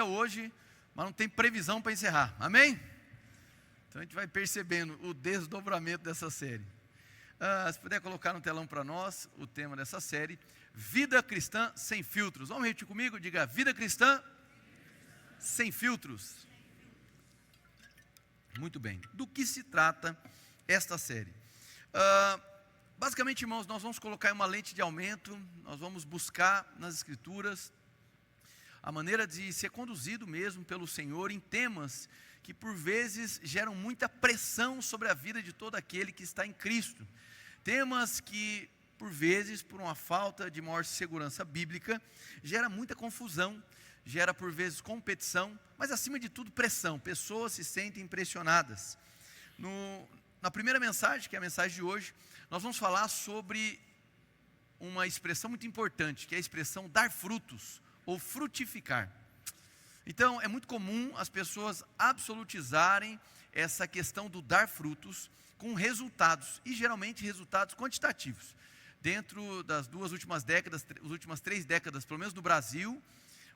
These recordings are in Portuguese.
hoje, mas não tem previsão para encerrar, amém? Então a gente vai percebendo o desdobramento dessa série. Se puder colocar no telão para nós o tema dessa série: Vida Cristã Sem Filtros. Vamos repetir comigo? Diga: Vida Cristã Sem Filtros. Muito bem. Do que se trata esta série? Basicamente, irmãos, nós vamos colocar uma lente de aumento, nós vamos buscar nas Escrituras a maneira de ser conduzido mesmo pelo Senhor em temas que por vezes geram muita pressão sobre a vida de todo aquele que está em Cristo. Temas que por vezes, por uma falta de maior segurança bíblica, gera muita confusão, gera por vezes competição, mas acima de tudo pressão. Pessoas se sentem pressionadas. Na primeira mensagem, que é a mensagem de hoje, nós vamos falar sobre uma expressão muito importante, que é a expressão dar frutos, ou frutificar. Então, é muito comum as pessoas absolutizarem essa questão do dar frutos com resultados, e geralmente resultados quantitativos. Dentro das duas últimas décadas, as últimas 3 décadas, pelo menos no Brasil,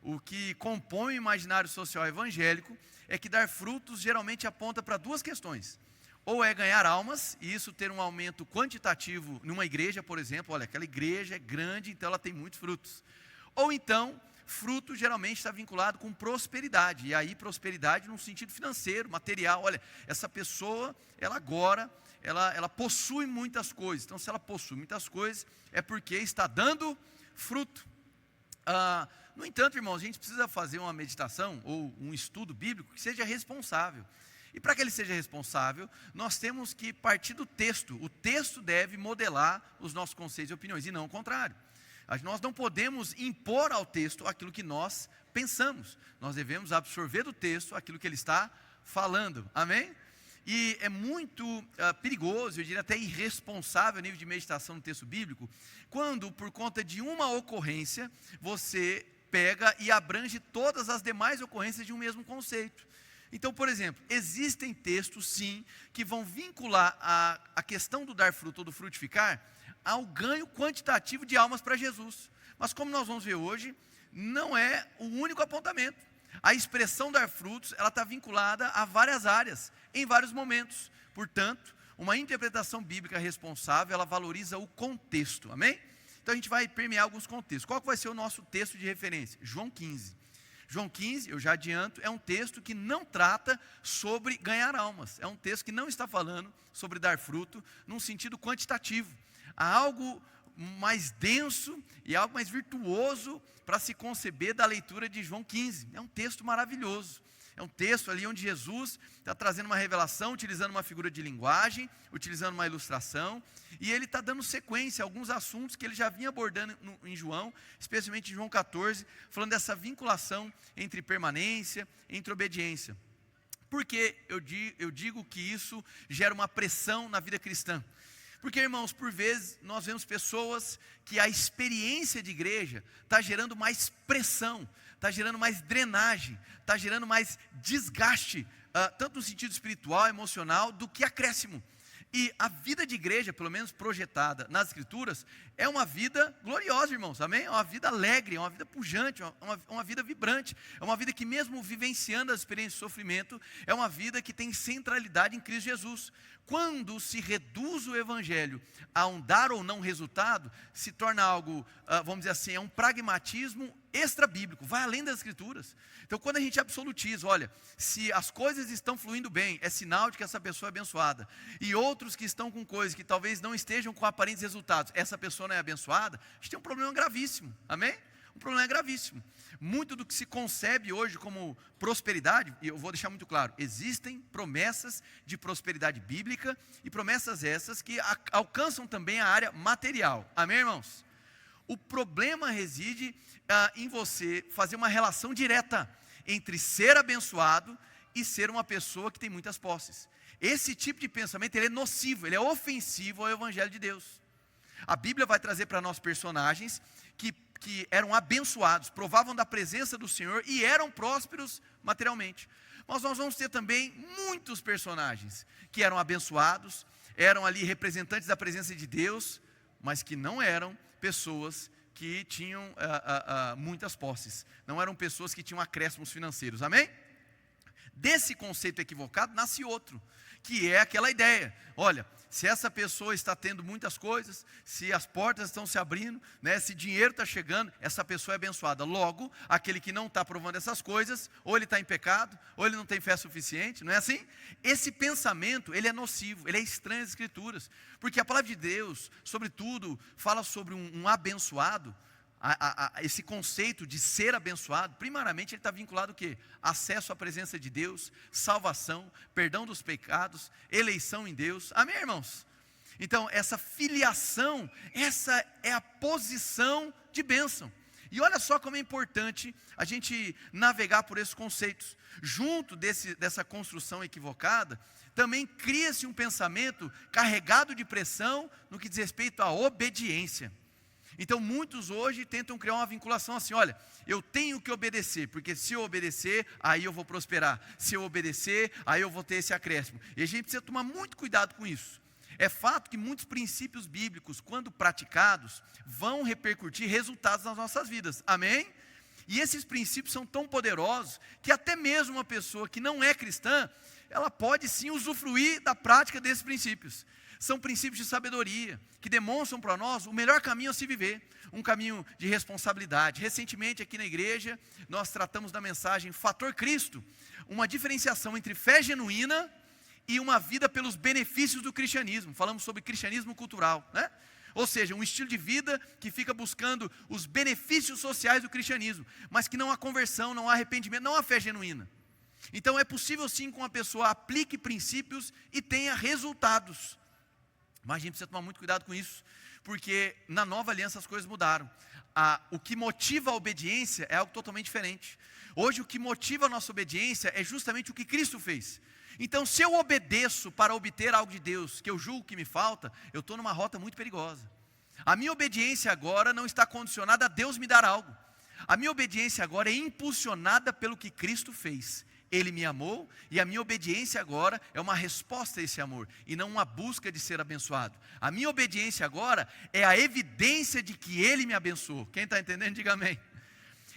o que compõe o imaginário social evangélico é que dar frutos geralmente aponta para 2 questões. Ou é ganhar almas, e isso ter um aumento quantitativo numa igreja, por exemplo. Olha, aquela igreja é grande, então ela tem muitos frutos. Ou então, fruto geralmente está vinculado com prosperidade, e aí prosperidade no sentido financeiro, material. Olha, essa pessoa, ela possui muitas coisas, então se ela possui muitas coisas, é porque está dando fruto. No entanto, irmãos, a gente precisa fazer uma meditação, ou um estudo bíblico, que seja responsável. E para que ele seja responsável, nós temos que partir do texto. O texto deve modelar os nossos conceitos e opiniões, e não o contrário. Nós não podemos impor ao texto aquilo que nós pensamos. Nós devemos absorver do texto aquilo que ele está falando. Amém? E é muito perigoso, eu diria até irresponsável a nível de meditação no texto bíblico, quando por conta de uma ocorrência, você pega e abrange todas as demais ocorrências de um mesmo conceito. Então, por exemplo, existem textos sim, que vão vincular a questão do dar fruto ou do frutificar ao ganho quantitativo de almas para Jesus. Mas como nós vamos ver hoje, não é o único apontamento. A expressão dar frutos, ela está vinculada a várias áreas, em vários momentos. Portanto, uma interpretação bíblica responsável, ela valoriza o contexto, amém? Então a gente vai permear alguns contextos. Qual que vai ser o nosso texto de referência? João 15. João 15, eu já adianto, é um texto que não trata sobre ganhar almas. É um texto que não está falando sobre dar fruto num sentido quantitativo. Há algo mais denso e algo mais virtuoso para se conceber da leitura de João 15. É um texto maravilhoso. É um texto ali onde Jesus está trazendo uma revelação, utilizando uma figura de linguagem, utilizando uma ilustração, e ele está dando sequência a alguns assuntos que ele já vinha abordando em João, especialmente em João 14, falando dessa vinculação entre permanência, entre obediência. Por que eu digo que isso gera uma pressão na vida cristã? Porque, irmãos, por vezes nós vemos pessoas que a experiência de igreja está gerando mais pressão, está gerando mais drenagem, está gerando mais desgaste, tanto no sentido espiritual, emocional, do que acréscimo. E a vida de igreja, pelo menos projetada nas Escrituras, é uma vida gloriosa, irmãos, amém? É uma vida alegre, é uma vida pujante, uma vida vibrante, é uma vida que mesmo vivenciando as experiências de sofrimento, é uma vida que tem centralidade em Cristo Jesus. Quando se reduz o evangelho a um dar ou não resultado, se torna algo, vamos dizer assim, é um pragmatismo extra-bíblico, vai além das Escrituras. Então quando a gente absolutiza, olha, se as coisas estão fluindo bem, é sinal de que essa pessoa é abençoada, e outros que estão com coisas que talvez não estejam com aparentes resultados, essa pessoa não é abençoada, a gente tem um problema gravíssimo, amém? Um problema gravíssimo. Muito do que se concebe hoje como prosperidade, e eu vou deixar muito claro, existem promessas de prosperidade bíblica, e promessas essas que alcançam também a área material, amém, irmãos? O problema reside em você fazer uma relação direta entre ser abençoado e ser uma pessoa que tem muitas posses. Esse tipo de pensamento, ele é nocivo, ele é ofensivo ao Evangelho de Deus. A Bíblia vai trazer para nós personagens que eram abençoados, provavam da presença do Senhor e eram prósperos materialmente. Mas nós vamos ter também muitos personagens que eram abençoados, eram ali representantes da presença de Deus, mas que não eram pessoas que tinham muitas posses. Não eram pessoas que tinham acréscimos financeiros. Amém? Desse conceito equivocado nasce outro, que é aquela ideia: olha, se essa pessoa está tendo muitas coisas, se as portas estão se abrindo, né, se dinheiro está chegando, essa pessoa é abençoada. Logo, aquele que não está provando essas coisas, ou ele está em pecado, ou ele não tem fé suficiente, não é assim? Esse pensamento, ele é nocivo, ele é estranho às Escrituras, porque a palavra de Deus, sobretudo, fala sobre um abençoado. Esse conceito de ser abençoado, primariamente ele está vinculado ao quê? Acesso à presença de Deus, salvação, perdão dos pecados, eleição em Deus. Amém, irmãos? Então, essa filiação, essa é a posição de bênção. E olha só como é importante a gente navegar por esses conceitos. Junto dessa construção equivocada, também cria-se um pensamento carregado de pressão no que diz respeito à obediência. Então muitos hoje tentam criar uma vinculação assim: olha, eu tenho que obedecer, porque se eu obedecer, aí eu vou prosperar. Se eu obedecer, aí eu vou ter esse acréscimo. E a gente precisa tomar muito cuidado com isso. É fato que muitos princípios bíblicos, quando praticados, vão repercutir resultados nas nossas vidas. Amém? E esses princípios são tão poderosos, que até mesmo uma pessoa que não é cristã, ela pode sim usufruir da prática desses princípios. São princípios de sabedoria, que demonstram para nós o melhor caminho a se viver, um caminho de responsabilidade. Recentemente aqui na igreja, nós tratamos da mensagem Fator Cristo, uma diferenciação entre fé genuína e uma vida pelos benefícios do cristianismo. Falamos sobre cristianismo cultural, né? Ou seja, um estilo de vida que fica buscando os benefícios sociais do cristianismo, mas que não há conversão, não há arrependimento, não há fé genuína. Então é possível sim que uma pessoa aplique princípios e tenha resultados. Mas a gente precisa tomar muito cuidado com isso, porque na nova aliança as coisas mudaram. O que motiva a obediência é algo totalmente diferente. Hoje o que motiva a nossa obediência é justamente o que Cristo fez. Então, se eu obedeço para obter algo de Deus, que eu julgo que me falta, eu estou numa rota muito perigosa. A minha obediência agora não está condicionada a Deus me dar algo. A minha obediência agora é impulsionada pelo que Cristo fez. Ele me amou e a minha obediência agora é uma resposta a esse amor e não uma busca de ser abençoado. A minha obediência agora é a evidência de que Ele me abençoou. Quem está entendendo, diga amém.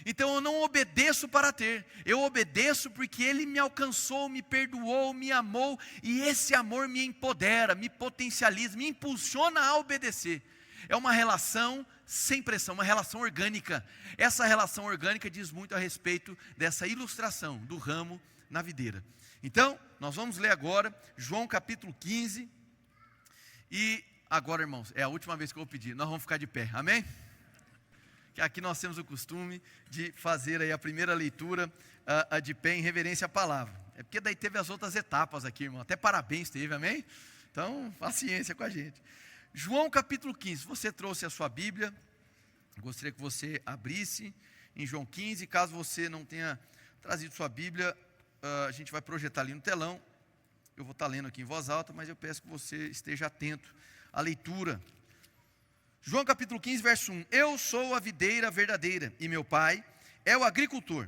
Então eu não obedeço para ter, eu obedeço porque Ele me alcançou, me perdoou, me amou, e esse amor me empodera, me potencializa, me impulsiona a obedecer. É uma relação sem pressão, uma relação orgânica. Essa relação orgânica diz muito a respeito dessa ilustração do ramo na videira. Então, nós vamos ler agora João capítulo 15. E agora, irmãos, é a última vez que eu vou pedir, nós vamos ficar de pé, amém? Que aqui nós temos o costume de fazer aí a primeira leitura de pé em reverência à palavra. É porque daí teve as outras etapas aqui, irmão. Até parabéns teve, amém? Então, paciência com a gente. João capítulo 15, você trouxe a sua Bíblia, gostaria que você abrisse em João 15, caso você não tenha trazido sua Bíblia, a gente vai projetar ali no telão, eu vou estar lendo aqui em voz alta, mas eu peço que você esteja atento à leitura. João capítulo 15, verso 1, eu sou a videira verdadeira, e meu pai é o agricultor,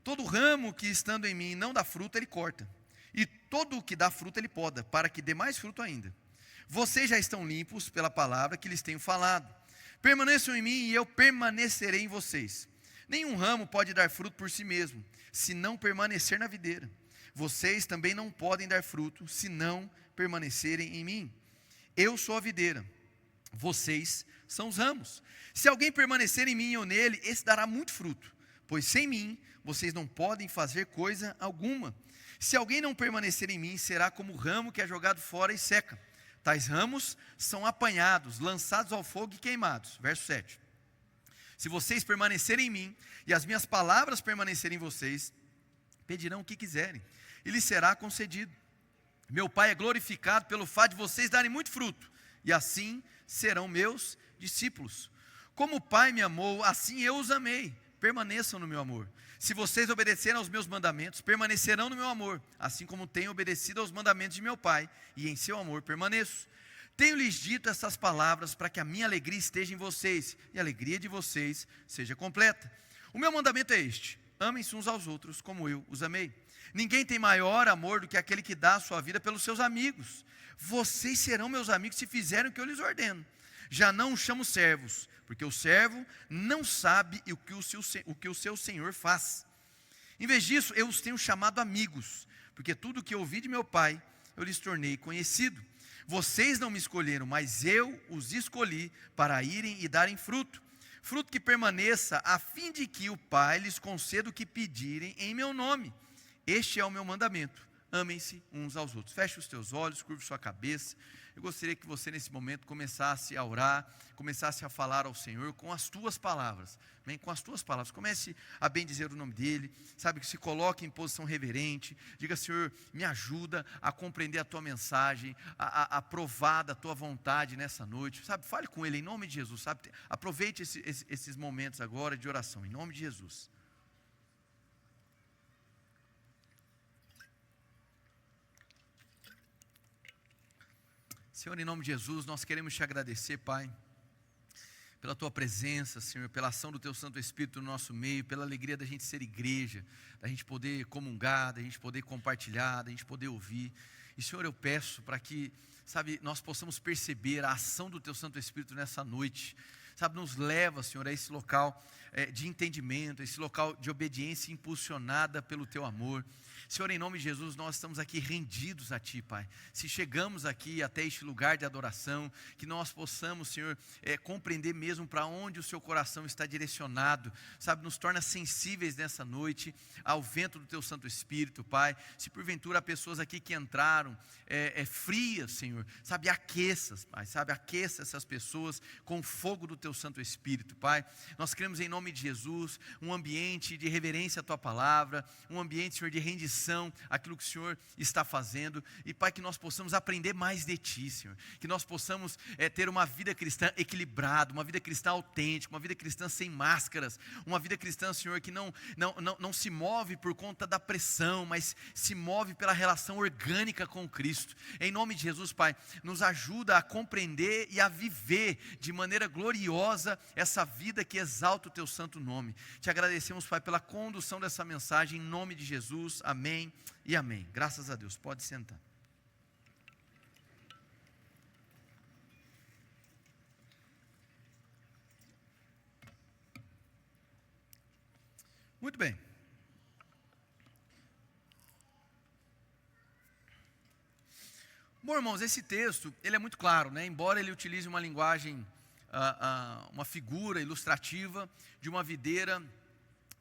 todo ramo que estando em mim não dá fruto, ele corta, e todo o que dá fruto ele poda, para que dê mais fruto ainda. Vocês já estão limpos pela palavra que lhes tenho falado. Permaneçam em mim e eu permanecerei em vocês. Nenhum ramo pode dar fruto por si mesmo, se não permanecer na videira. Vocês também não podem dar fruto, se não permanecerem em mim. Eu sou a videira, vocês são os ramos. Se alguém permanecer em mim ou nele, esse dará muito fruto, pois sem mim vocês não podem fazer coisa alguma. Se alguém não permanecer em mim, será como o ramo que é jogado fora e seca. Tais ramos são apanhados, lançados ao fogo e queimados. Verso 7. Se vocês permanecerem em mim, e as minhas palavras permanecerem em vocês, pedirão o que quiserem, e lhes será concedido. Meu Pai é glorificado pelo fato de vocês darem muito fruto, e assim serão meus discípulos. Como o Pai me amou, assim eu os amei. Permaneçam no meu amor. Se vocês obedecerem aos meus mandamentos, permanecerão no meu amor, assim como tenho obedecido aos mandamentos de meu Pai, e em seu amor permaneço. Tenho-lhes dito essas palavras para que a minha alegria esteja em vocês, e a alegria de vocês seja completa. O meu mandamento é este: amem-se uns aos outros como eu os amei. Ninguém tem maior amor do que aquele que dá a sua vida pelos seus amigos. Vocês serão meus amigos se fizerem o que eu lhes ordeno. Já não os chamo servos, porque o servo não sabe o que o seu senhor faz. Em vez disso, eu os tenho chamado amigos, porque tudo o que ouvi de meu Pai, eu lhes tornei conhecido. Vocês não me escolheram, mas eu os escolhi para irem e darem fruto, fruto que permaneça, a fim de que o Pai lhes conceda o que pedirem em meu nome. Este é o meu mandamento: amem-se uns aos outros. Feche os teus olhos, curve sua cabeça. Eu gostaria que você nesse momento começasse a orar, começasse a falar ao Senhor com as tuas palavras. Amém? Com as tuas palavras, comece a bendizer o nome dEle, sabe, que se coloque em posição reverente, diga: Senhor, me ajuda a compreender a tua mensagem, a provar da tua vontade nessa noite, sabe, fale com Ele em nome de Jesus, sabe, aproveite esses momentos agora de oração, em nome de Jesus. Senhor, em nome de Jesus, nós queremos te agradecer, Pai, pela tua presença, Senhor, pela ação do teu Santo Espírito no nosso meio, pela alegria da gente ser igreja, da gente poder comungar, da gente poder compartilhar, da gente poder ouvir. E, Senhor, eu peço para que, sabe, nós possamos perceber a ação do teu Santo Espírito nessa noite. Sabe, nos leva, Senhor, a esse local de entendimento, a esse local de obediência impulsionada pelo teu amor. Senhor, em nome de Jesus, nós estamos aqui rendidos a Ti, Pai. Se chegamos aqui até este lugar de adoração, que nós possamos, Senhor, compreender mesmo para onde o Seu coração está direcionado, sabe, nos torna sensíveis nessa noite ao vento do Teu Santo Espírito, Pai. Se porventura há pessoas aqui que entraram frias, Senhor, sabe, aqueça, Pai, sabe, aqueça essas pessoas com o fogo do Teu Santo Espírito, Pai. Nós queremos em nome de Jesus um ambiente de reverência à Tua palavra, um ambiente, Senhor, de rendição àquilo que o Senhor está fazendo, e Pai, que nós possamos aprender mais de Ti, Senhor, que nós possamos ter uma vida cristã equilibrada, uma vida cristã autêntica, uma vida cristã sem máscaras, uma vida cristã, Senhor, que não se move por conta da pressão, mas se move pela relação orgânica com Cristo. Em nome de Jesus, Pai, nos ajuda a compreender e a viver de maneira gloriosa essa vida que exalta o Teu santo nome. Te agradecemos, Pai, pela condução dessa mensagem, em nome de Jesus, amém e amém. Graças a Deus, pode sentar. Muito bem. Bom, irmãos, esse texto, ele é muito claro, né? Embora ele utilize uma linguagem, uma figura ilustrativa de uma videira,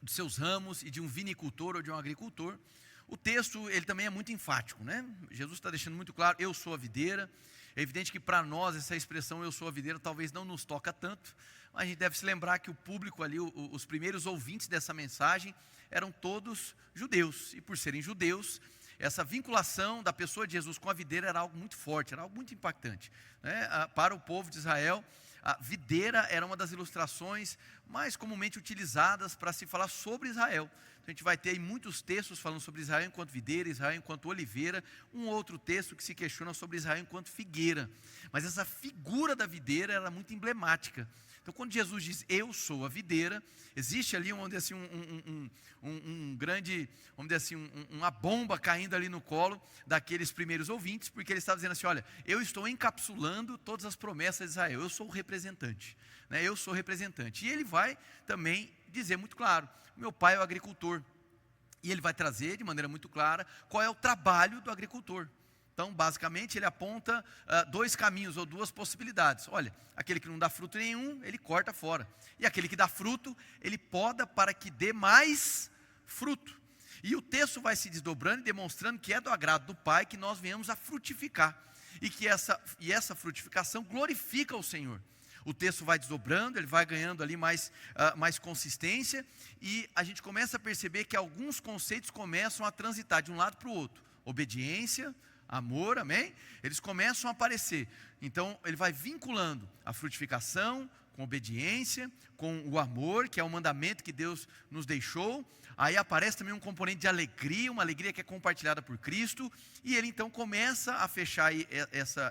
dos seus ramos, e de um vinicultor ou de um agricultor, o texto, ele também é muito enfático, né? Jesus está deixando muito claro: eu sou a videira. É evidente que para nós essa expressão eu sou a videira talvez não nos toca tanto, mas a gente deve se lembrar que o público ali, os primeiros ouvintes dessa mensagem eram todos judeus, e por serem judeus, essa vinculação da pessoa de Jesus com a videira era algo muito forte, era algo muito impactante, né? Para o povo de Israel, a videira era uma das ilustrações mais comumente utilizadas para se falar sobre Israel. Então, a gente vai ter aí muitos textos falando sobre Israel enquanto videira, Israel enquanto oliveira, um outro texto que se questiona sobre Israel enquanto figueira. Mas essa figura da videira era muito emblemática. Então, quando Jesus diz: eu sou a videira, existe ali, vamos dizer assim, um grande, vamos dizer assim, uma bomba caindo ali no colo daqueles primeiros ouvintes, porque ele estava dizendo assim: olha, eu estou encapsulando todas as promessas de Israel, eu sou o representante, né? Eu sou o representante. E ele vai também dizer muito claro: meu pai é o agricultor, e ele vai trazer de maneira muito clara qual é o trabalho do agricultor. Então, basicamente, ele aponta dois caminhos ou duas possibilidades. Olha, aquele que não dá fruto nenhum, ele corta fora. E aquele que dá fruto, ele poda para que dê mais fruto. E o texto vai se desdobrando e demonstrando que é do agrado do Pai que nós venhamos a frutificar. E que essa frutificação glorifica o Senhor. O texto vai desdobrando, ele vai ganhando ali mais consistência. E a gente começa a perceber que alguns conceitos começam a transitar de um lado para o outro. Obediência, amor, amém? Eles começam a aparecer. Então, ele vai vinculando a frutificação com obediência, com o amor, que é o mandamento que Deus nos deixou. Aí aparece também um componente de alegria, uma alegria que é compartilhada por Cristo. E ele então começa a fechar aí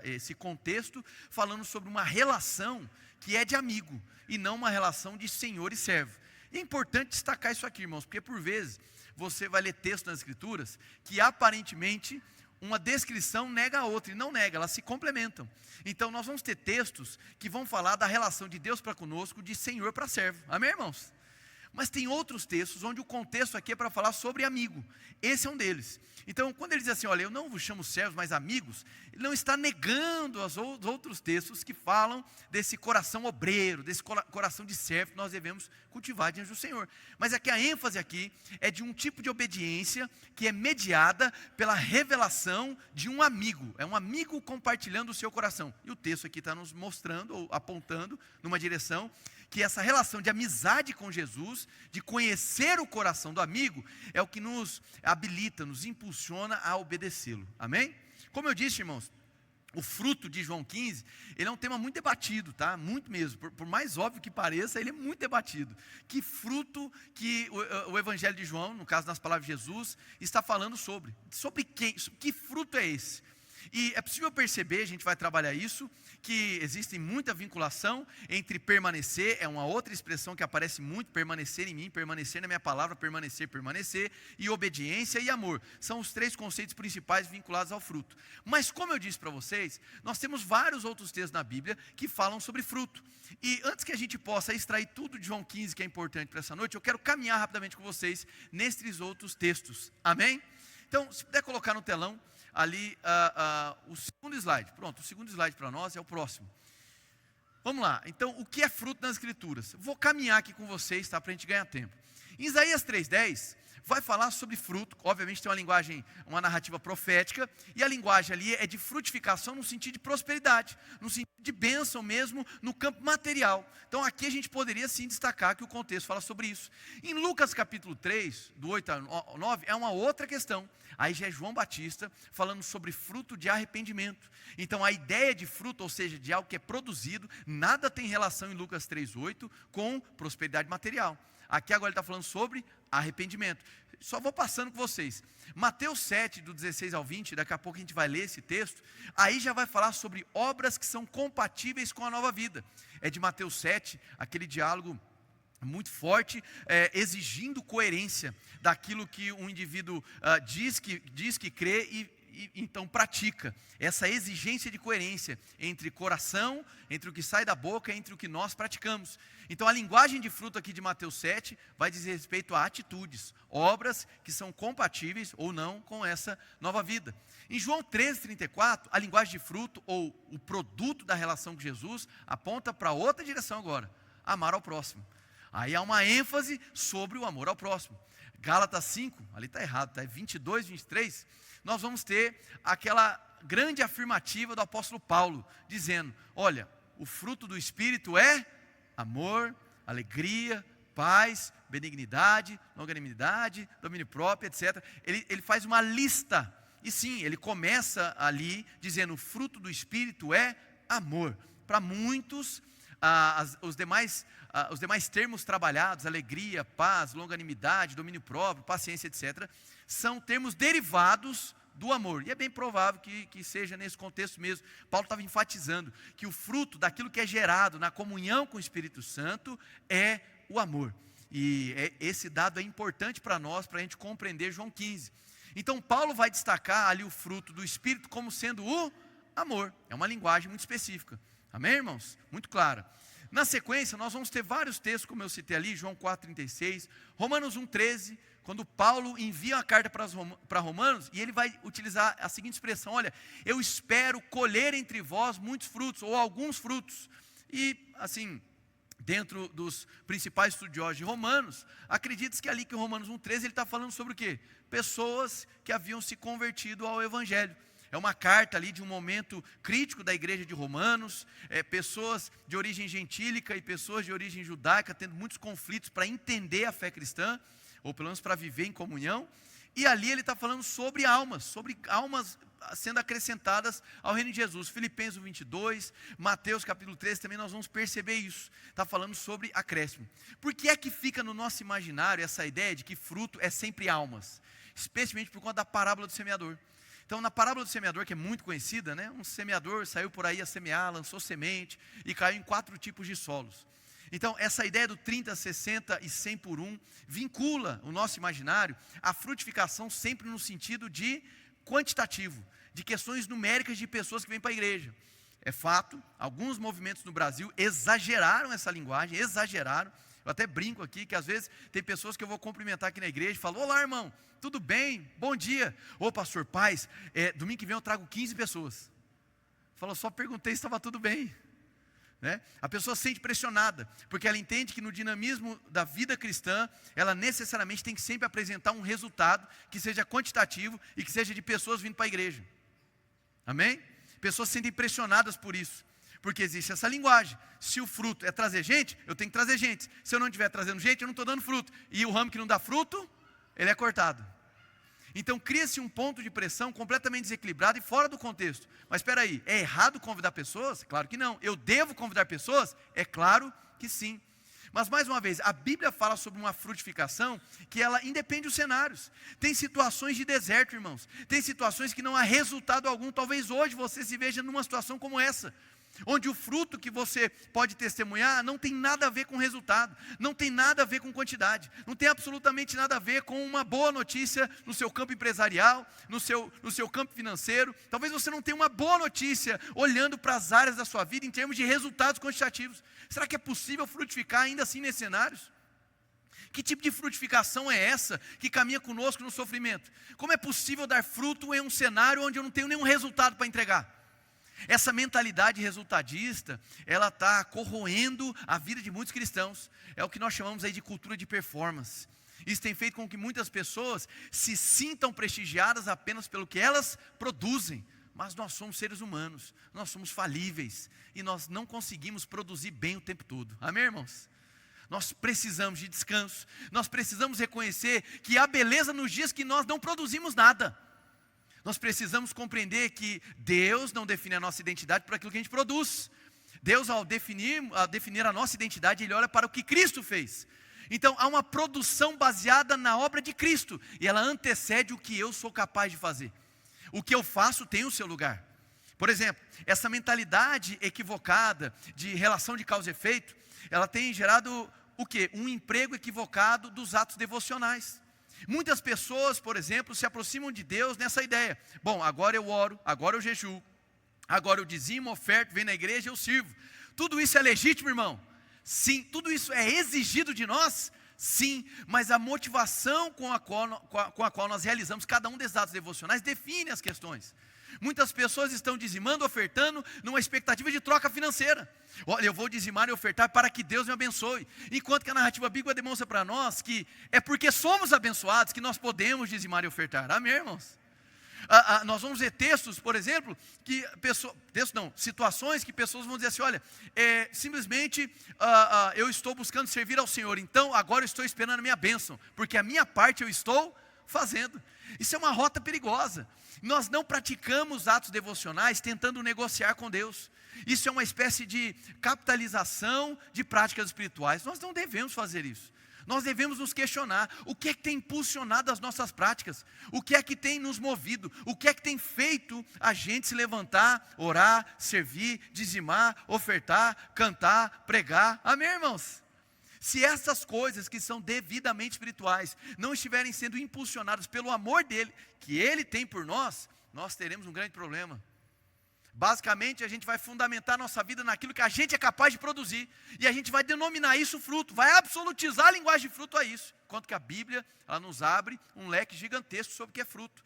esse contexto, falando sobre uma relação que é de amigo, e não uma relação de senhor e servo. E é importante destacar isso aqui, irmãos, porque por vezes você vai ler texto nas Escrituras que aparentemente uma descrição nega a outra, e não nega, elas se complementam. Então nós vamos ter textos que vão falar da relação de Deus para conosco, de Senhor para servo, amém, irmãos? Mas tem outros textos onde o contexto aqui é para falar sobre amigo. Esse é um deles. Então, quando ele diz assim, olha, eu não vos chamo servos, mas amigos, ele não está negando os outros textos que falam desse coração obreiro, desse coração de servo que nós devemos cultivar diante do Senhor. Mas é que a ênfase aqui é de um tipo de obediência que é mediada pela revelação de um amigo. É um amigo compartilhando o seu coração. E o texto aqui está nos mostrando, ou apontando numa direção, que essa relação de amizade com Jesus, de conhecer o coração do amigo, é o que nos habilita, nos impulsiona a obedecê-lo, amém? Como eu disse, irmãos, o fruto de João 15, ele é um tema muito debatido, tá? Muito mesmo, por mais óbvio que pareça, ele é muito debatido. Que fruto que o Evangelho de João, no caso das palavras de Jesus, está falando sobre? Sobre quem? Que fruto é esse? E é possível perceber, a gente vai trabalhar isso, que existe muita vinculação entre permanecer, é uma outra expressão que aparece muito, permanecer em mim, permanecer na minha palavra, permanecer, e obediência e amor. São os três conceitos principais vinculados ao fruto. Mas como eu disse para vocês, nós temos vários outros textos na Bíblia que falam sobre fruto. E antes que a gente possa extrair tudo de João 15, que é importante para essa noite, eu quero caminhar rapidamente com vocês nesses outros textos. Amém? Então, se puder colocar no telão, ali o segundo slide. Pronto, o segundo slide para nós é o próximo. Vamos lá, então o que é fruto nas Escrituras? Vou caminhar aqui com vocês, tá, para a gente ganhar tempo. Em Isaías 3:10, vai falar sobre fruto, obviamente tem uma linguagem, uma narrativa profética, e a linguagem ali é de frutificação no sentido de prosperidade, no sentido de bênção mesmo, no campo material. Então aqui a gente poderia sim destacar que o contexto fala sobre isso. Em Lucas capítulo 3, do 8 a 9, é uma outra questão. Aí já é João Batista falando sobre fruto de arrependimento. Então a ideia de fruto, ou seja, de algo que é produzido, nada tem relação em Lucas 3:8 com prosperidade material. Aqui agora ele está falando sobre arrependimento. Só vou passando com vocês. Mateus 7, do 16 ao 20, daqui a pouco a gente vai ler esse texto. Aí já vai falar sobre obras que são compatíveis com a nova vida. É de Mateus 7, aquele diálogo muito forte, exigindo coerência daquilo que um indivíduo diz que crê e então pratica. Essa exigência de coerência entre coração, entre o que sai da boca, entre o que nós praticamos. Então a linguagem de fruto aqui de Mateus 7 vai dizer respeito a atitudes, obras que são compatíveis ou não com essa nova vida. Em João 13:34, a linguagem de fruto ou o produto da relação com Jesus aponta para outra direção agora, amar ao próximo. Aí há uma ênfase sobre o amor ao próximo. Gálatas 5, ali está errado, está 22, 23, nós vamos ter aquela grande afirmativa do apóstolo Paulo, dizendo, olha, o fruto do Espírito é amor, alegria, paz, benignidade, longanimidade, domínio próprio, etc. Ele faz uma lista, e sim, ele começa ali dizendo, o fruto do Espírito é amor. Para muitos, os demais termos trabalhados, alegria, paz, longanimidade, domínio próprio, paciência, etc., são termos derivados do amor. E é bem provável que seja nesse contexto mesmo. Paulo estava enfatizando que o fruto daquilo que é gerado na comunhão com o Espírito Santo é o amor. E esse dado é importante para nós, para a gente compreender João 15. Então Paulo vai destacar ali o fruto do Espírito como sendo o amor. É uma linguagem muito específica. Amém, irmãos? Muito clara. Na sequência, nós vamos ter vários textos, como eu citei ali, João 4:36, Romanos 1:13, quando Paulo envia uma carta para Romanos, e ele vai utilizar a seguinte expressão, olha, eu espero colher entre vós muitos frutos, ou alguns frutos. E, assim, dentro dos principais estudiosos de Romanos, acredita-se que ali que Romanos 1:13, ele está falando sobre o quê? Pessoas que haviam se convertido ao Evangelho. É uma carta ali de um momento crítico da igreja de Romanos, pessoas de origem gentílica e pessoas de origem judaica tendo muitos conflitos para entender a fé cristã, ou pelo menos para viver em comunhão, e ali ele está falando sobre almas sendo acrescentadas ao reino de Jesus. Filipenses 1:22, Mateus capítulo 13, também nós vamos perceber isso, está falando sobre acréscimo. Por que é que fica no nosso imaginário essa ideia de que fruto é sempre almas? Especialmente por conta da parábola do semeador. Então, na parábola do semeador, que é muito conhecida, né? Um semeador saiu por aí a semear, lançou semente e caiu em 4 tipos de solos. Então, essa ideia do 30, 60 e 100 por 1 vincula o nosso imaginário à frutificação sempre no sentido de quantitativo, de questões numéricas de pessoas que vêm para a igreja. É fato, alguns movimentos no Brasil exageraram essa linguagem, exageraram. Eu até brinco aqui que às vezes tem pessoas que eu vou cumprimentar aqui na igreja e falo: olá, irmão, tudo bem? Bom dia. Ô, pastor Paz, domingo que vem eu trago 15 pessoas. Falou, só perguntei se estava tudo bem. Né? A pessoa se sente pressionada, porque ela entende que no dinamismo da vida cristã, ela necessariamente tem que sempre apresentar um resultado que seja quantitativo e que seja de pessoas vindo para a igreja. Amém? Pessoas se sentem pressionadas por isso, porque existe essa linguagem. Se o fruto é trazer gente, eu tenho que trazer gente. Se eu não estiver trazendo gente, eu não estou dando fruto. E o ramo que não dá fruto, ele é cortado. Então cria-se um ponto de pressão completamente desequilibrado e fora do contexto. Mas espera aí, é errado convidar pessoas? Claro que não. Eu devo convidar pessoas? É claro que sim. Mas mais uma vez, a Bíblia fala sobre uma frutificação que ela independe dos cenários. Tem situações de deserto, irmãos. Tem situações que não há resultado algum. Talvez hoje você se veja numa situação como essa, onde o fruto que você pode testemunhar não tem nada a ver com resultado, não tem nada a ver com quantidade, não tem absolutamente nada a ver com uma boa notícia no seu campo empresarial, no seu campo financeiro. Talvez você não tenha uma boa notícia olhando para as áreas da sua vida em termos de resultados quantitativos. Será que é possível frutificar ainda assim nesses cenários? Que tipo de frutificação é essa que caminha conosco no sofrimento? Como é possível dar fruto em um cenário onde eu não tenho nenhum resultado para entregar? Essa mentalidade resultadista, ela está corroendo a vida de muitos cristãos. É o que nós chamamos aí de cultura de performance. Isso tem feito com que muitas pessoas se sintam prestigiadas apenas pelo que elas produzem. Mas nós somos seres humanos, nós somos falíveis e nós não conseguimos produzir bem o tempo todo. Amém, irmãos? Nós precisamos de descanso, nós precisamos reconhecer que há beleza nos dias que nós não produzimos nada. Nós precisamos compreender que Deus não define a nossa identidade por aquilo que a gente produz. Deus, ao definir a nossa identidade, Ele olha para o que Cristo fez. Então, há uma produção baseada na obra de Cristo, e ela antecede o que eu sou capaz de fazer. O que eu faço tem o seu lugar. Por exemplo, essa mentalidade equivocada de relação de causa e efeito, ela tem gerado o quê? Um emprego equivocado dos atos devocionais. Muitas pessoas, por exemplo, se aproximam de Deus nessa ideia. Bom, agora eu oro, agora eu jejuo, agora eu dizimo, oferto, venho na igreja, eu sirvo. Tudo isso é legítimo, irmão? Sim. Tudo isso é exigido de nós? Sim. Mas a motivação com a qual nós realizamos cada um desses atos devocionais define as questões. Muitas pessoas estão dizimando, ofertando, numa expectativa de troca financeira. Olha, eu vou dizimar e ofertar para que Deus me abençoe. Enquanto que a narrativa bíblica demonstra para nós que é porque somos abençoados que nós podemos dizimar e ofertar. Amém, irmãos? Nós vamos ver textos, por exemplo, situações que pessoas vão dizer assim: olha, simplesmente eu estou buscando servir ao Senhor, então agora eu estou esperando a minha bênção, porque a minha parte eu estou fazendo. Isso é uma rota perigosa. Nós não praticamos atos devocionais tentando negociar com Deus. Isso é uma espécie de capitalização de práticas espirituais. Nós não devemos fazer isso. Nós devemos nos questionar: o que é que tem impulsionado as nossas práticas? O que é que tem nos movido? O que é que tem feito a gente se levantar, orar, servir, dizimar, ofertar, cantar, pregar? Amém, irmãos? Se essas coisas que são devidamente espirituais não estiverem sendo impulsionadas pelo amor dele, que ele tem por nós, nós teremos um grande problema. Basicamente, a gente vai fundamentar nossa vida naquilo que a gente é capaz de produzir, e a gente vai denominar isso fruto, vai absolutizar a linguagem de fruto a isso, enquanto que a Bíblia, ela nos abre um leque gigantesco sobre o que é fruto.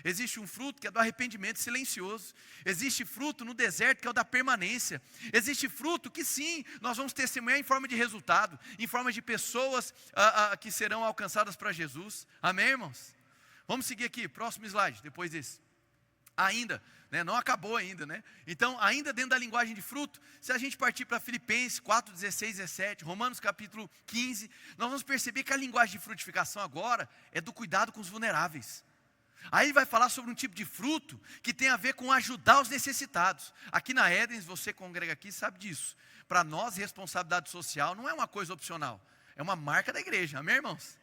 Existe um fruto que é do arrependimento silencioso. Existe fruto no deserto que é o da permanência. Existe fruto que sim, nós vamos testemunhar em forma de resultado, em forma de pessoas que serão alcançadas para Jesus. Amém, irmãos? Vamos seguir aqui, próximo slide, depois desse. Ainda, não acabou ainda, Então, ainda dentro da linguagem de fruto, se a gente partir para Filipenses 4, 16, 17, Romanos capítulo 15, nós vamos perceber que a linguagem de frutificação agora é do cuidado com os vulneráveis. Aí vai falar sobre um tipo de fruto que tem a ver com ajudar os necessitados. Aqui na Édens, você congrega aqui sabe disso. Para nós, responsabilidade social não é uma coisa opcional, é uma marca da igreja, amém, irmãos?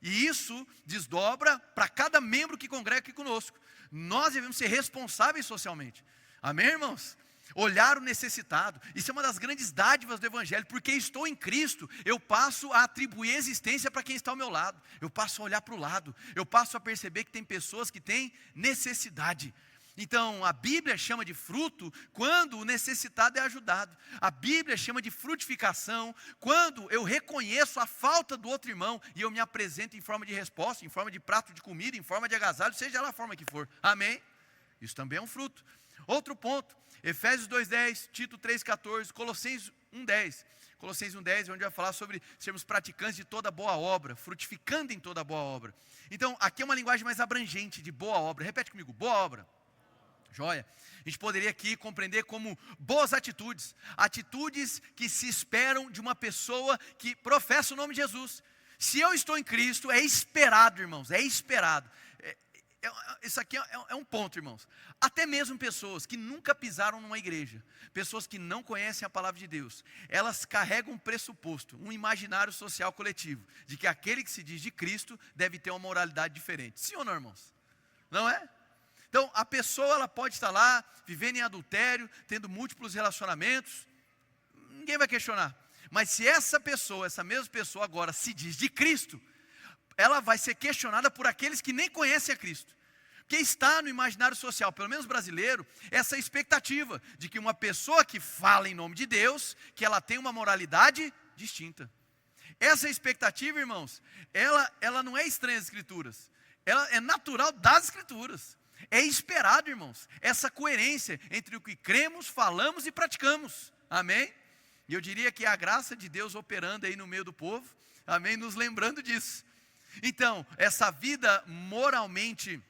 E isso desdobra para cada membro que congrega aqui conosco. Nós devemos ser responsáveis socialmente, amém, irmãos? olhar o necessitado. Isso é uma das grandes dádivas do Evangelho, porque estou em Cristo, eu passo a atribuir existência para quem está ao meu lado, eu passo a olhar para o lado, eu passo a perceber que tem pessoas que têm necessidade. Então, a Bíblia chama de fruto quando o necessitado é ajudado. A Bíblia chama de frutificação quando eu reconheço a falta do outro irmão e eu me apresento em forma de resposta, em forma de prato de comida, em forma de agasalho, seja lá a forma que for. Amém? Isso também é um fruto. Outro ponto, Efésios 2:10, Tito 3:14, Colossenses 1:10. Colossenses 1:10, onde vai falar sobre sermos praticantes de toda boa obra, frutificando em toda boa obra. Então, aqui é uma linguagem mais abrangente de boa obra. Repete comigo, boa obra. Joia. A gente poderia aqui compreender como boas atitudes, atitudes que se esperam de uma pessoa que professa o nome de Jesus. Se eu estou em Cristo, é esperado, irmãos, é esperado. Isso aqui é um ponto, irmãos. Até mesmo pessoas que nunca pisaram numa igreja, pessoas que não conhecem a palavra de Deus, elas carregam um pressuposto, um imaginário social coletivo, de que aquele que se diz de Cristo deve ter uma moralidade diferente. Sim ou não, irmãos? Não é? Então, a pessoa ela pode estar lá, vivendo em adultério, tendo múltiplos relacionamentos, ninguém vai questionar. Mas se essa mesma pessoa agora se diz de Cristo, ela vai ser questionada por aqueles que nem conhecem a Cristo. Porque está no imaginário social, pelo menos brasileiro, essa expectativa de que uma pessoa que fala em nome de Deus, que ela tem uma moralidade distinta. Essa expectativa, irmãos, ela não é estranha às Escrituras, ela é natural das Escrituras. É esperado, irmãos, essa coerência entre o que cremos, falamos e praticamos. Amém? E eu diria que é a graça de Deus operando aí no meio do povo, amém? Nos lembrando disso. Então, essa vida moralmente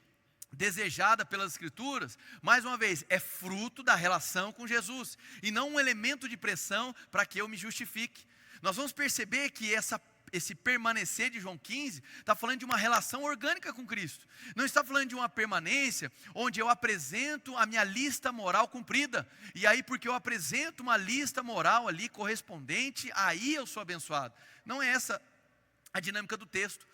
desejada pelas Escrituras, mais uma vez, é fruto da relação com Jesus, e não um elemento de pressão para que eu me justifique. Nós vamos perceber que esse permanecer de João 15, está falando de uma relação orgânica com Cristo. Não está falando de uma permanência, onde eu apresento a minha lista moral cumprida. E aí porque eu apresento uma lista moral ali correspondente, aí eu sou abençoado. Não é essa a dinâmica do texto.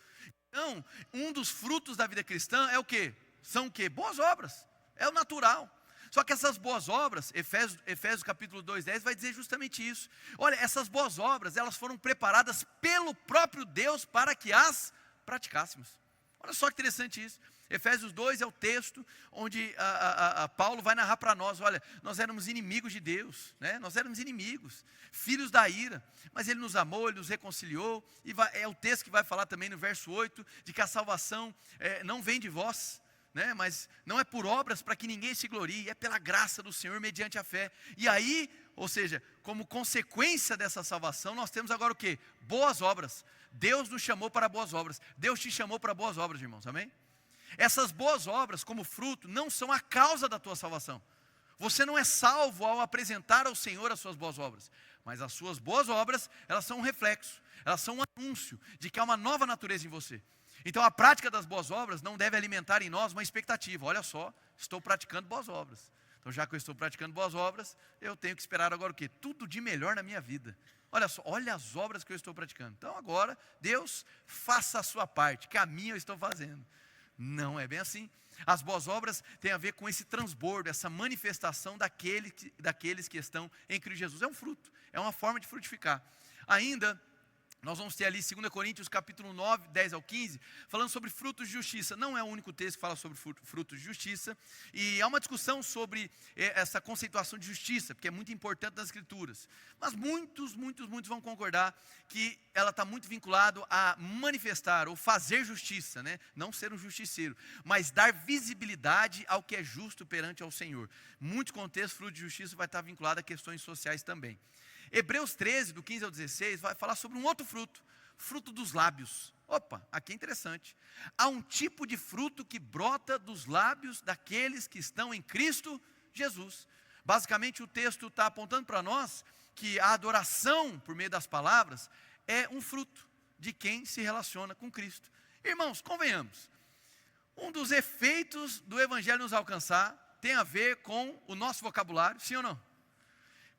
Então, um dos frutos da vida cristã é o quê? São o quê? Boas obras. É o natural. Só que essas boas obras, Efésios capítulo 2:10 vai dizer justamente isso. Olha, essas boas obras, elas foram preparadas pelo próprio Deus para que as praticássemos. Olha só que interessante isso. Efésios 2 é o texto onde Paulo vai narrar para nós, olha, nós éramos inimigos de Deus, né? Nós éramos inimigos, filhos da ira, mas Ele nos amou, Ele nos reconciliou, e é o texto que vai falar também no verso 8, de que a salvação não vem de vós, né? Mas não é por obras para que ninguém se glorie, é pela graça do Senhor mediante a fé. E aí, ou seja, como consequência dessa salvação, nós temos agora o quê? Boas obras. Deus nos chamou para boas obras. Deus te chamou para boas obras, irmãos, amém? Essas boas obras, como fruto, não são a causa da tua salvação. Você não é salvo ao apresentar ao Senhor as suas boas obras, mas as suas boas obras, elas são um reflexo, elas são um anúncio de que há uma nova natureza em você. Então a prática das boas obras não deve alimentar em nós uma expectativa. Olha só, estou praticando boas obras. Então já que eu estou praticando boas obras, eu tenho que esperar agora o quê? Tudo de melhor na minha vida. Olha só, olha as obras que eu estou praticando. Então agora, Deus, faça a sua parte, que a minha eu estou fazendo. Não é bem assim. As boas obras têm a ver com esse transbordo, essa manifestação daqueles que estão em Cristo Jesus. É um fruto, é uma forma de frutificar. Ainda, nós vamos ter ali 2 Coríntios capítulo 9, 10 ao 15, falando sobre frutos de justiça. Não é o único texto que fala sobre frutos de justiça. E há uma discussão sobre essa conceituação de justiça, porque é muito importante nas Escrituras. Mas muitos vão concordar que ela está muito vinculada a manifestar ou fazer justiça, né? Não ser um justiceiro, mas dar visibilidade ao que é justo perante ao Senhor. Muitos contextos, fruto de justiça vai estar vinculado a questões sociais também. Hebreus 13, do 15 ao 16, vai falar sobre um outro fruto, fruto dos lábios. Opa, aqui é interessante. Há um tipo de fruto que brota dos lábios daqueles que estão em Cristo Jesus. Basicamente o texto está apontando para nós que a adoração por meio das palavras é um fruto de quem se relaciona com Cristo. Irmãos, convenhamos, um dos efeitos do Evangelho nos alcançar tem a ver com o nosso vocabulário, sim ou não?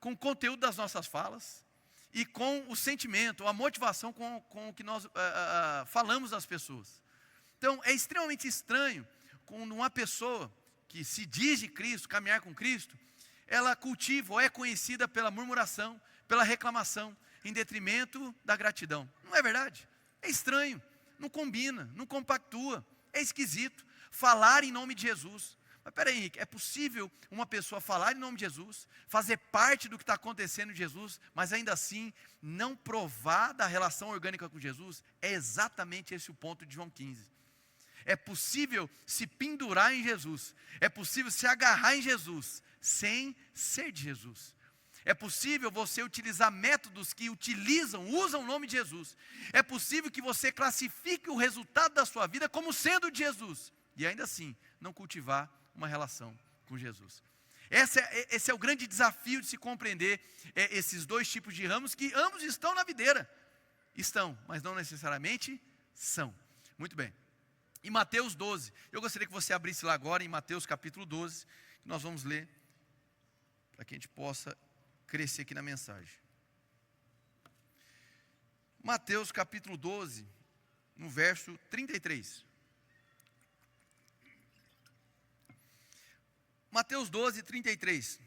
Com o conteúdo das nossas falas e com o sentimento, a motivação com o que nós falamos às pessoas. Então, é extremamente estranho quando uma pessoa que se diz de Cristo, caminhar com Cristo, ela cultiva ou é conhecida pela murmuração, pela reclamação, em detrimento da gratidão. Não é verdade? É estranho, não combina, não compactua, é esquisito. Falar em nome de Jesus. Mas peraí, Henrique, é possível uma pessoa falar em nome de Jesus, fazer parte do que está acontecendo em Jesus, mas ainda assim não provar da relação orgânica com Jesus? É exatamente esse o ponto de João 15. É possível se pendurar em Jesus, é possível se agarrar em Jesus, sem ser de Jesus. É possível você utilizar métodos que usam o nome de Jesus. É possível que você classifique o resultado da sua vida como sendo de Jesus, e ainda assim não cultivar uma relação com Jesus. Esse é o grande desafio de se compreender esses dois tipos de ramos, que ambos estão na videira. Estão, mas não necessariamente são. Muito bem. Em Mateus 12, eu gostaria que você abrisse lá agora, em Mateus capítulo 12, que nós vamos ler, para que a gente possa crescer aqui na mensagem. Mateus capítulo 12, no verso 33. Mateus 12, 33.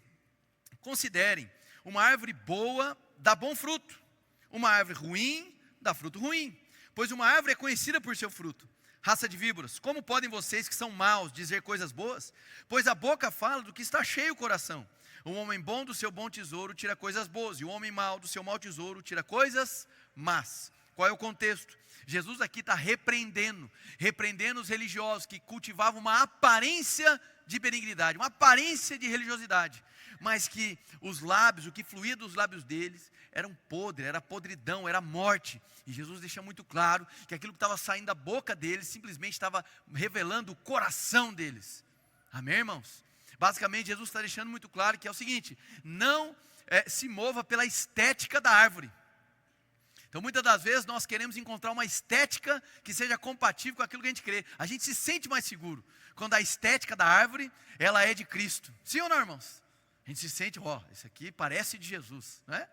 Considerem, uma árvore boa dá bom fruto, uma árvore ruim dá fruto ruim, pois uma árvore é conhecida por seu fruto. Raça de víboras, como podem vocês que são maus dizer coisas boas? Pois a boca fala do que está cheio o coração. O homem bom do seu bom tesouro tira coisas boas, e o homem mau do seu mau tesouro tira coisas más. Qual é o contexto? Jesus aqui está repreendendo os religiosos que cultivavam uma aparência de benignidade, uma aparência de religiosidade, mas que os lábios, o que fluía dos lábios deles, eram podre, era podridão, era morte. E Jesus deixa muito claro que aquilo que estava saindo da boca deles, simplesmente estava revelando o coração deles. Amém, irmãos? Basicamente, Jesus está deixando muito claro que é o seguinte: não se mova pela estética da árvore. Então, muitas das vezes, nós queremos encontrar uma estética que seja compatível com aquilo que a gente crê. A gente se sente mais seguro quando a estética da árvore, ela é de Cristo. Sim ou não, irmãos? A gente se sente, isso aqui parece de Jesus, não é?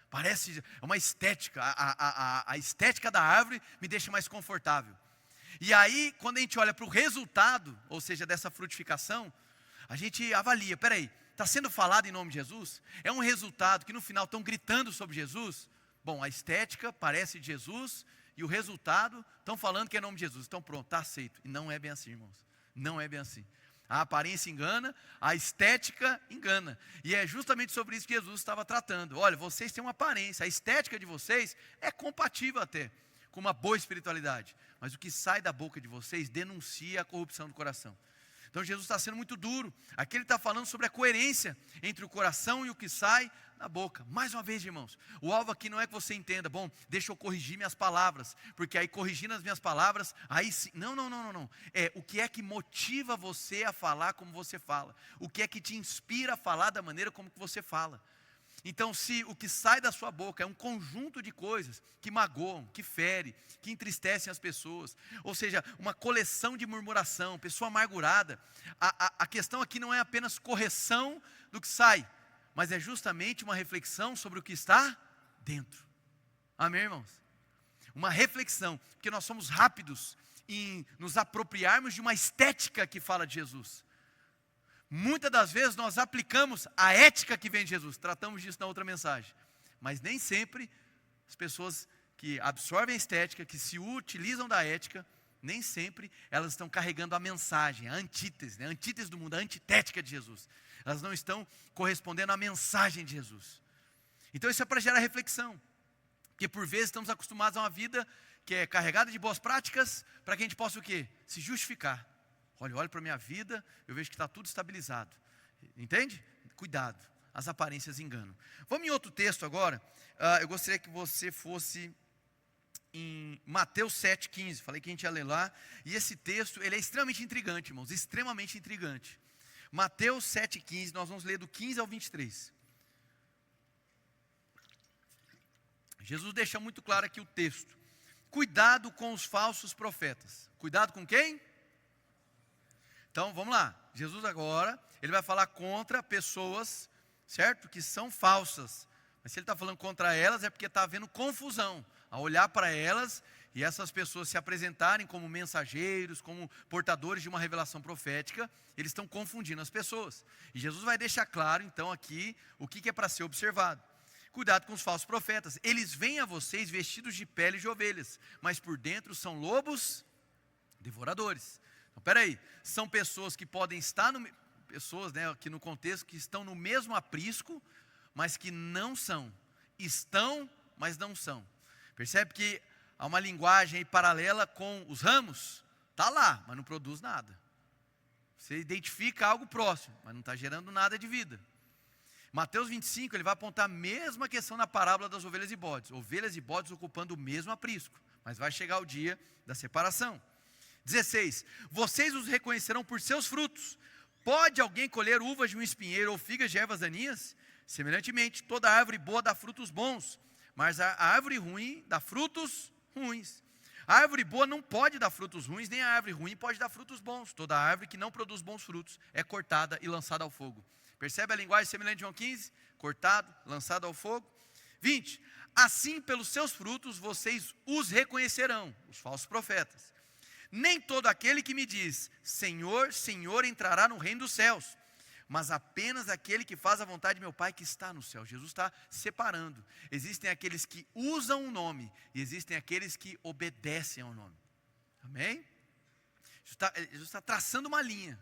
Parece, é uma estética, a estética da árvore me deixa mais confortável. E aí, quando a gente olha para o resultado, ou seja, dessa frutificação, a gente avalia, peraí, está sendo falado em nome de Jesus? É um resultado que no final estão gritando sobre Jesus? Bom, a estética parece de Jesus e o resultado estão falando que é nome de Jesus. Então pronto, está aceito. E não é bem assim, irmãos. Não é bem assim. A aparência engana, a estética engana. E é justamente sobre isso que Jesus estava tratando. Olha, vocês têm uma aparência, a estética de vocês é compatível até com uma boa espiritualidade. Mas o que sai da boca de vocês denuncia a corrupção do coração. Então Jesus está sendo muito duro. Aqui ele está falando sobre a coerência entre o coração e o que sai da boca. Mais uma vez, irmãos, o alvo aqui não é que você entenda, bom, deixa eu corrigir minhas palavras, porque aí corrigindo as minhas palavras, aí sim, não. É o que é que motiva você a falar como você fala, o que é que te inspira a falar da maneira como que você fala. Então, se o que sai da sua boca é um conjunto de coisas que magoam, que ferem, que entristecem as pessoas, ou seja, uma coleção de murmuração, pessoa amargurada, a questão aqui não é apenas correção do que sai, mas é justamente uma reflexão sobre o que está dentro. Amém, irmãos? Uma reflexão, porque nós somos rápidos em nos apropriarmos de uma estética que fala de Jesus. Muitas das vezes nós aplicamos a ética que vem de Jesus, tratamos disso na outra mensagem, mas nem sempre as pessoas que absorvem a estética, que se utilizam da ética, nem sempre elas estão carregando a mensagem, a antítese, né? A antítese do mundo, a antitética de Jesus. Elas não estão correspondendo à mensagem de Jesus. Então isso é para gerar reflexão, porque por vezes estamos acostumados a uma vida que é carregada de boas práticas, para que a gente possa o quê? Se justificar. Olha para a minha vida, eu vejo que está tudo estabilizado. Entende? Cuidado, as aparências enganam. Vamos em outro texto agora. Eu gostaria que você fosse em Mateus 7,15. Falei que a gente ia ler lá. E esse texto, ele é extremamente intrigante, irmãos. Extremamente intrigante. Mateus 7,15, nós vamos ler do 15 ao 23. Jesus deixa muito claro aqui o texto. Cuidado com os falsos profetas. Cuidado com quem? Então, vamos lá. Jesus agora, ele vai falar contra pessoas, certo? Que são falsas. Mas se ele está falando contra elas, é porque está havendo confusão. Ao olhar para elas e essas pessoas se apresentarem como mensageiros, como portadores de uma revelação profética, eles estão confundindo as pessoas. E Jesus vai deixar claro, então, aqui, o que é para ser observado. Cuidado com os falsos profetas. Eles vêm a vocês vestidos de peles de ovelhas, mas por dentro são lobos devoradores. Então, peraí, são pessoas que podem estar, pessoas, né, aqui no contexto, que estão no mesmo aprisco, mas que não são. Estão, mas não são. Percebe que há uma linguagem aí paralela com os ramos? Está lá, mas não produz nada. Você identifica algo próximo, mas não está gerando nada de vida. Mateus 25, ele vai apontar a mesma questão na parábola das ovelhas e bodes. Ovelhas e bodes ocupando o mesmo aprisco, mas vai chegar o dia da separação. 16, vocês os reconhecerão por seus frutos. Pode alguém colher uvas de um espinheiro ou figas de ervas daninhas? Semelhantemente, toda árvore boa dá frutos bons, mas a árvore ruim dá frutos ruins. A árvore boa não pode dar frutos ruins, nem a árvore ruim pode dar frutos bons. Toda árvore que não produz bons frutos é cortada e lançada ao fogo. Percebe a linguagem semelhante de João 15? Cortado, lançado ao fogo. 20, assim pelos seus frutos vocês os reconhecerão, os falsos profetas. Nem todo aquele que me diz, Senhor, Senhor, entrará no reino dos céus, mas apenas aquele que faz a vontade de meu Pai que está no céu. Jesus está separando. Existem aqueles que usam o nome e existem aqueles que obedecem ao nome. Amém? Jesus está traçando uma linha.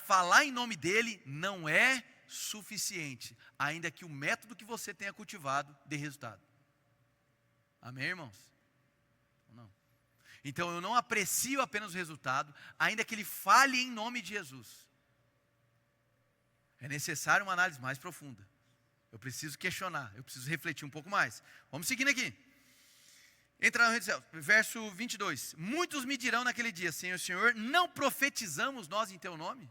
Falar em nome dele não é suficiente, ainda que o método que você tenha cultivado dê resultado. Amém, irmãos? Não. Então eu não aprecio apenas o resultado, ainda que ele fale em nome de Jesus. É necessário uma análise mais profunda. Eu preciso questionar, eu preciso refletir um pouco mais. Vamos seguindo aqui. Entra no reino dos céus, verso 22. Muitos me dirão naquele dia, Senhor, Senhor, não profetizamos nós em teu nome?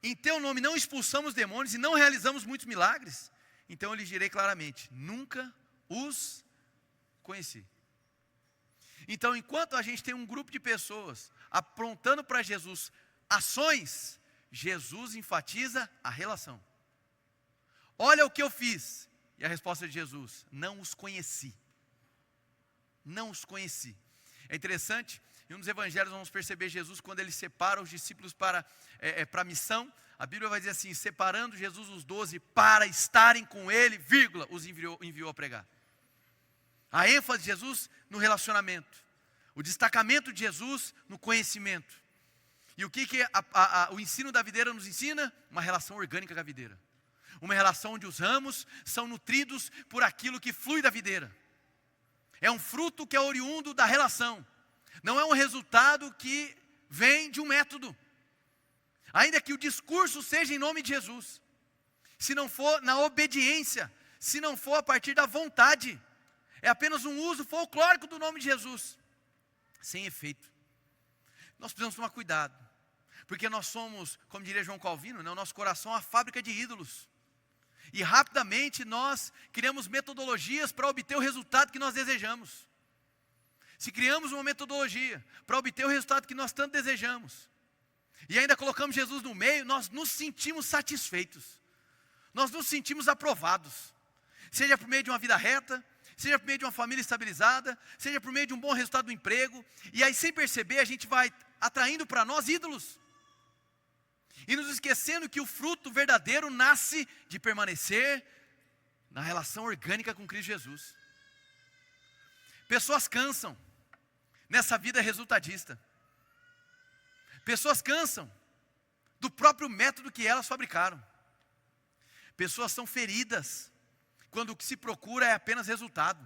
Em teu nome não expulsamos demônios e não realizamos muitos milagres? Então eu lhes direi claramente, nunca os conheci. Então, enquanto a gente tem um grupo de pessoas aprontando para Jesus ações, Jesus enfatiza a relação. Olha o que eu fiz. E a resposta de Jesus, não os conheci. Não os conheci. É interessante, em um dos evangelhos vamos perceber Jesus quando ele separa os discípulos para a missão. A Bíblia vai dizer assim, separando Jesus os 12 para estarem com ele, vírgula, os enviou a pregar. A ênfase de Jesus no relacionamento. O destacamento de Jesus no conhecimento. E o que o ensino da videira nos ensina? Uma relação orgânica com a videira. Uma relação onde os ramos são nutridos por aquilo que flui da videira. É um fruto que é oriundo da relação. Não é um resultado que vem de um método. Ainda que o discurso seja em nome de Jesus. Se não for na obediência, se não for a partir da vontade, é apenas um uso folclórico do nome de Jesus. Sem efeito. Nós precisamos tomar cuidado. Porque nós somos, como diria João Calvino, né, o nosso coração é uma fábrica de ídolos. E rapidamente nós criamos metodologias para obter o resultado que nós desejamos. Se criamos uma metodologia para obter o resultado que nós tanto desejamos, e ainda colocamos Jesus no meio, nós nos sentimos satisfeitos. Nós nos sentimos aprovados. Seja por meio de uma vida reta, seja por meio de uma família estabilizada, seja por meio de um bom resultado do emprego. E aí sem perceber a gente vai atraindo para nós ídolos. E nos esquecendo que o fruto verdadeiro nasce de permanecer na relação orgânica com Cristo Jesus. Pessoas cansam nessa vida resultadista. Pessoas cansam do próprio método que elas fabricaram. Pessoas são feridas quando o que se procura é apenas resultado.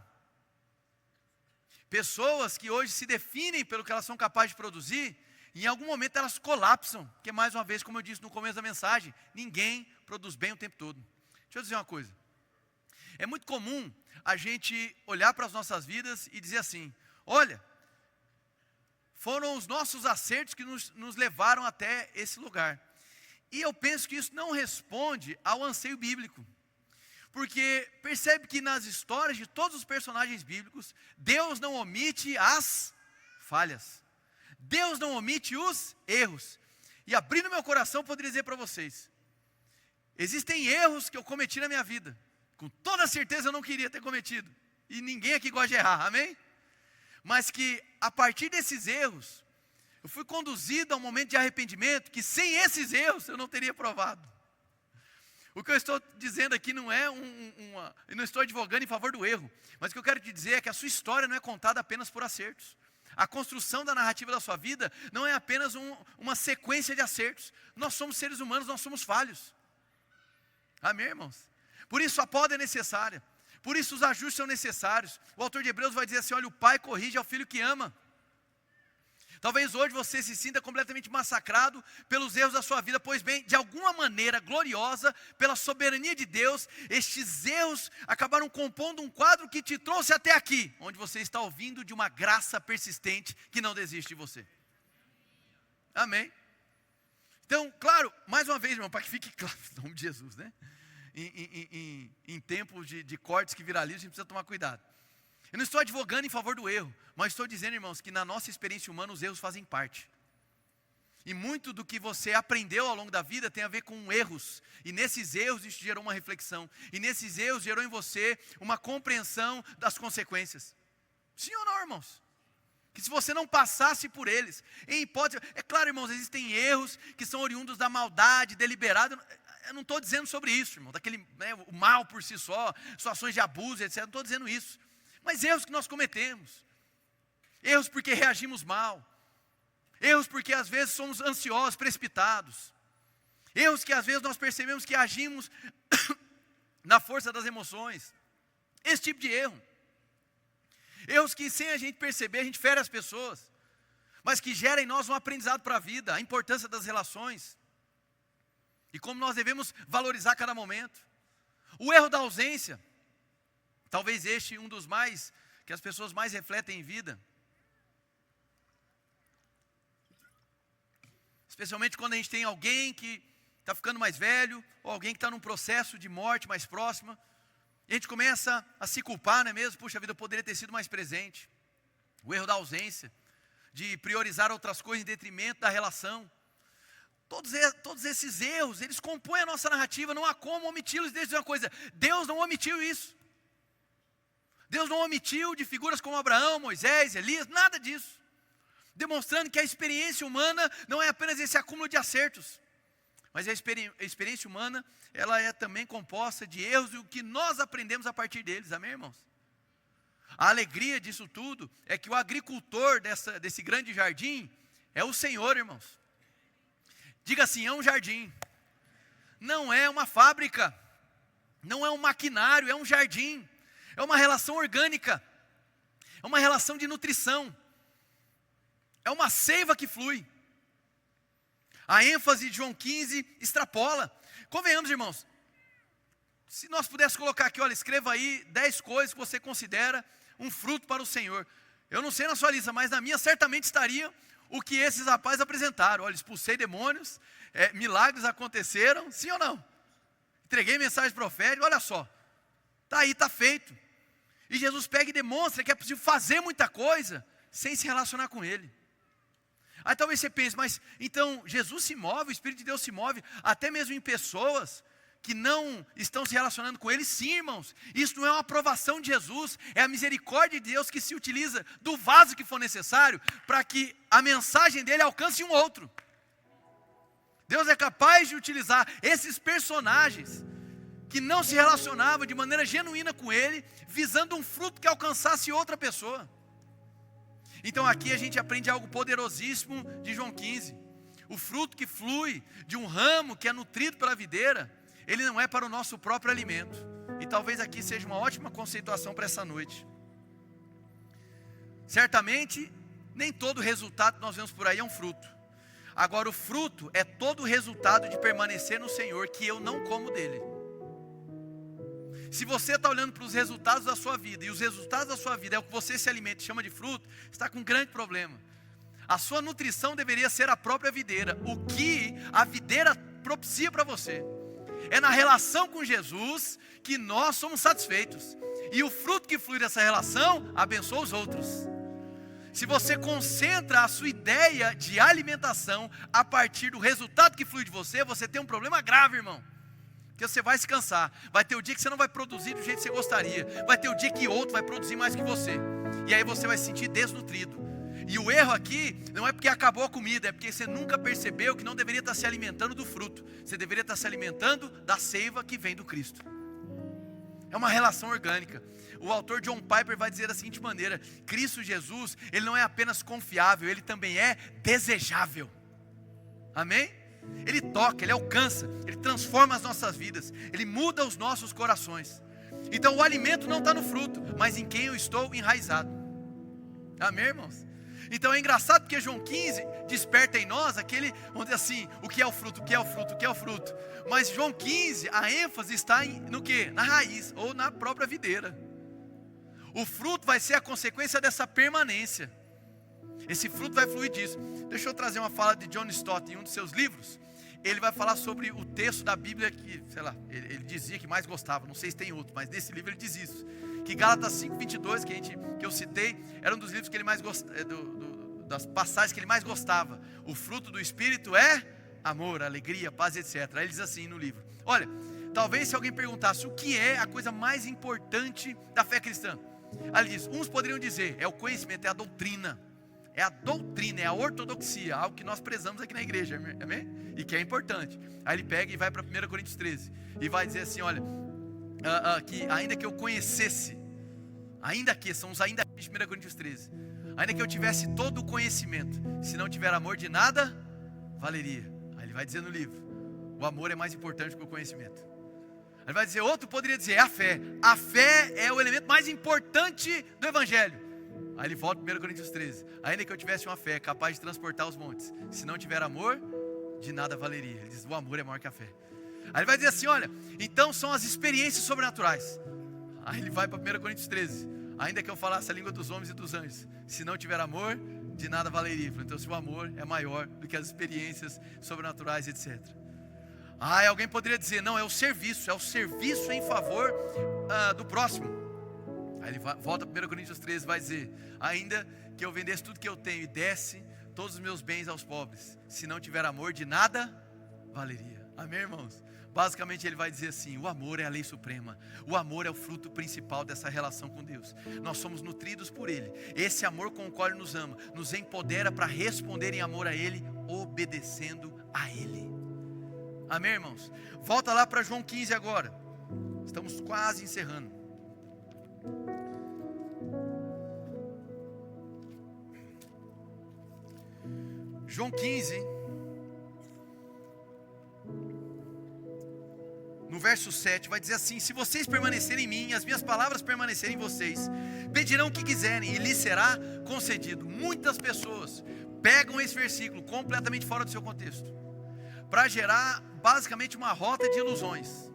Pessoas que hoje se definem pelo que elas são capazes de produzir, em algum momento elas colapsam, porque mais uma vez, como eu disse no começo da mensagem, ninguém produz bem o tempo todo. Deixa eu dizer uma coisa, é muito comum a gente olhar para as nossas vidas e dizer assim, olha, foram os nossos acertos que nos levaram até esse lugar. E eu penso que isso não responde ao anseio bíblico, porque percebe que nas histórias de todos os personagens bíblicos, Deus não omite as falhas. Deus não omite os erros. E abrindo meu coração, poderia dizer para vocês, existem erros que eu cometi na minha vida, com toda certeza eu não queria ter cometido, e ninguém aqui gosta de errar, amém? Mas que a partir desses erros, eu fui conduzido a um momento de arrependimento que sem esses erros eu não teria provado. O que eu estou dizendo aqui não é eu não estou advogando em favor do erro, mas o que eu quero te dizer é que a sua história não é contada apenas por acertos. A construção da narrativa da sua vida não é apenas uma sequência de acertos. Nós somos seres humanos, nós somos falhos. Amém, irmãos? Por isso a poda é necessária. Por isso os ajustes são necessários. O autor de Hebreus vai dizer assim, olha, o pai corrige ao filho que ama. Talvez hoje você se sinta completamente massacrado pelos erros da sua vida, pois bem, de alguma maneira gloriosa, pela soberania de Deus, estes erros acabaram compondo um quadro que te trouxe até aqui, onde você está ouvindo de uma graça persistente que não desiste de você. Amém? Então, claro, mais uma vez, irmão, para que fique claro, em nome de Jesus, né? Em tempos de cortes que viralizam, a gente precisa tomar cuidado. Eu não estou advogando em favor do erro, mas estou dizendo, irmãos, que na nossa experiência humana os erros fazem parte. E muito do que você aprendeu ao longo da vida tem a ver com erros. E nesses erros isso gerou uma reflexão. E nesses erros gerou em você uma compreensão das consequências. Sim ou não, irmãos? Que se você não passasse por eles, em hipótese... É claro, irmãos, existem erros que são oriundos da maldade deliberada. Eu não estou dizendo sobre isso, irmão. O mal por si só, situações de abuso, etc. Não estou dizendo isso. Mas erros que nós cometemos, erros porque reagimos mal, erros porque às vezes somos ansiosos, precipitados, erros que às vezes nós percebemos que agimos na força das emoções, esse tipo de erro, erros que sem a gente perceber a gente fere as pessoas, mas que gera em nós um aprendizado para a vida, a importância das relações, e como nós devemos valorizar cada momento. O erro da ausência, talvez este um dos mais, que as pessoas mais refletem em vida. Especialmente quando a gente tem alguém que está ficando mais velho, ou alguém que está num processo de morte mais próxima. E a gente começa a se culpar, não é mesmo? Puxa vida, eu poderia ter sido mais presente. O erro da ausência, de priorizar outras coisas em detrimento da relação. Todos esses erros, eles compõem a nossa narrativa, não há como omiti-los. Deixa eu dizer uma coisa, Deus não omitiu isso. Deus não omitiu de figuras como Abraão, Moisés, Elias, nada disso. Demonstrando que a experiência humana não é apenas esse acúmulo de acertos. Mas a experiência humana, ela é também composta de erros e o que nós aprendemos a partir deles, amém, irmãos? A alegria disso tudo é que o agricultor desse grande jardim é o Senhor, irmãos. Diga assim, é um jardim. Não é uma fábrica. Não é um maquinário, é um jardim. É uma relação orgânica, é uma relação de nutrição, é uma seiva que flui. A ênfase de João 15 extrapola. Convenhamos, irmãos, se nós pudéssemos colocar aqui, olha, escreva aí 10 coisas que você considera um fruto para o Senhor. Eu não sei na sua lista, mas na minha certamente estaria o que esses rapazes apresentaram. Olha, expulsei demônios, milagres aconteceram, sim ou não? Entreguei mensagem profética, olha só. Está aí, está feito. E Jesus pega e demonstra que é possível fazer muita coisa sem se relacionar com Ele. Aí talvez você pense, mas então Jesus se move, o Espírito de Deus se move, até mesmo em pessoas que não estão se relacionando com Ele. Sim, irmãos, isso não é uma aprovação de Jesus, é a misericórdia de Deus que se utiliza do vaso que for necessário para que a mensagem dele alcance um outro. Deus é capaz de utilizar esses personagens que não se relacionava de maneira genuína com Ele, visando um fruto que alcançasse outra pessoa. Então aqui a gente aprende algo poderosíssimo de João 15. O fruto que flui de um ramo que é nutrido pela videira, ele não é para o nosso próprio alimento. E talvez aqui seja uma ótima conceituação para essa noite. Certamente, nem todo resultado que nós vemos por aí é um fruto. Agora o fruto é todo o resultado de permanecer no Senhor, que eu não como dele. Se você está olhando para os resultados da sua vida, e os resultados da sua vida é o que você se alimenta e chama de fruto, você está com um grande problema. A sua nutrição deveria ser a própria videira. O que a videira propicia para você é na relação com Jesus que nós somos satisfeitos. E o fruto que flui dessa relação abençoa os outros. Se você concentra a sua ideia de alimentação a partir do resultado que flui de você, você tem um problema grave, irmão. Porque você vai se cansar. Vai ter o dia que você não vai produzir do jeito que você gostaria. Vai ter o dia que outro vai produzir mais que você. E aí você vai se sentir desnutrido. E o erro aqui não é porque acabou a comida, é porque você nunca percebeu que não deveria estar se alimentando do fruto. Você deveria estar se alimentando da seiva que vem do Cristo. É uma relação orgânica. O autor John Piper vai dizer da seguinte maneira: Cristo Jesus, Ele não é apenas confiável, Ele também é desejável. Amém? Ele toca, Ele alcança, Ele transforma as nossas vidas, Ele muda os nossos corações. Então o alimento não está no fruto, mas em quem eu estou enraizado. Amém, irmãos? Então é engraçado porque João 15 desperta em nós aquele, vamos dizer assim, o que é o fruto, o que é o fruto, o que é o fruto. Mas João 15, a ênfase está no quê? Na raiz, ou na própria videira. O fruto vai ser a consequência dessa permanência. Esse fruto vai fluir disso. Deixa eu trazer uma fala de John Stott em um dos seus livros. Ele vai falar sobre o texto da Bíblia que, sei lá, ele dizia que mais gostava. Não sei se tem outro, mas nesse livro ele diz isso. Que Gálatas 5:22, que eu citei, era um dos livros que ele mais gostava, das passagens que ele mais gostava. O fruto do Espírito é amor, alegria, paz, etc. Aí ele diz assim no livro: olha, talvez se alguém perguntasse o que é a coisa mais importante da fé cristã, aí ele diz, uns poderiam dizer, é o conhecimento, é a doutrina. É a doutrina, é a ortodoxia, algo que nós prezamos aqui na igreja, amém? E que é importante. Aí ele pega e vai para 1 Coríntios 13 e vai dizer assim, olha, que ainda que eu conhecesse, ainda que, são os ainda que de 1 Coríntios 13, ainda que eu tivesse todo o conhecimento, se não tiver amor, de nada valeria. Aí ele vai dizer no livro, o amor é mais importante que o conhecimento. Aí ele vai dizer, outro poderia dizer, a fé é o elemento mais importante do evangelho. Aí ele volta para 1 Coríntios 13, ainda que eu tivesse uma fé capaz de transportar os montes, se não tiver amor, de nada valeria. Ele diz, o amor é maior que a fé. Aí ele vai dizer assim, olha, então são as experiências sobrenaturais. Aí ele vai para 1 Coríntios 13, ainda que eu falasse a língua dos homens e dos anjos, se não tiver amor, de nada valeria. Então se o amor é maior do que as experiências sobrenaturais, etc. Aí alguém poderia dizer, não, é o serviço em favor do próximo. Aí ele volta para 1 Coríntios 13 e vai dizer, ainda que eu vendesse tudo que eu tenho e desse todos os meus bens aos pobres, se não tiver amor, de nada valeria. Amém, irmãos? Basicamente ele vai dizer assim, o amor é a lei suprema, o amor é o fruto principal dessa relação com Deus. Nós somos nutridos por Ele. Esse amor com o qual Ele nos ama, nos empodera para responder em amor a Ele, obedecendo a Ele. Amém, irmãos? Volta lá para João 15 agora. Estamos quase encerrando. João 15, no verso 7, vai dizer assim, se vocês permanecerem em mim, as minhas palavras permanecerem em vocês, pedirão o que quiserem e lhes será concedido. Muitas pessoas pegam esse versículo completamente fora do seu contexto, para gerar basicamente uma rota de ilusões.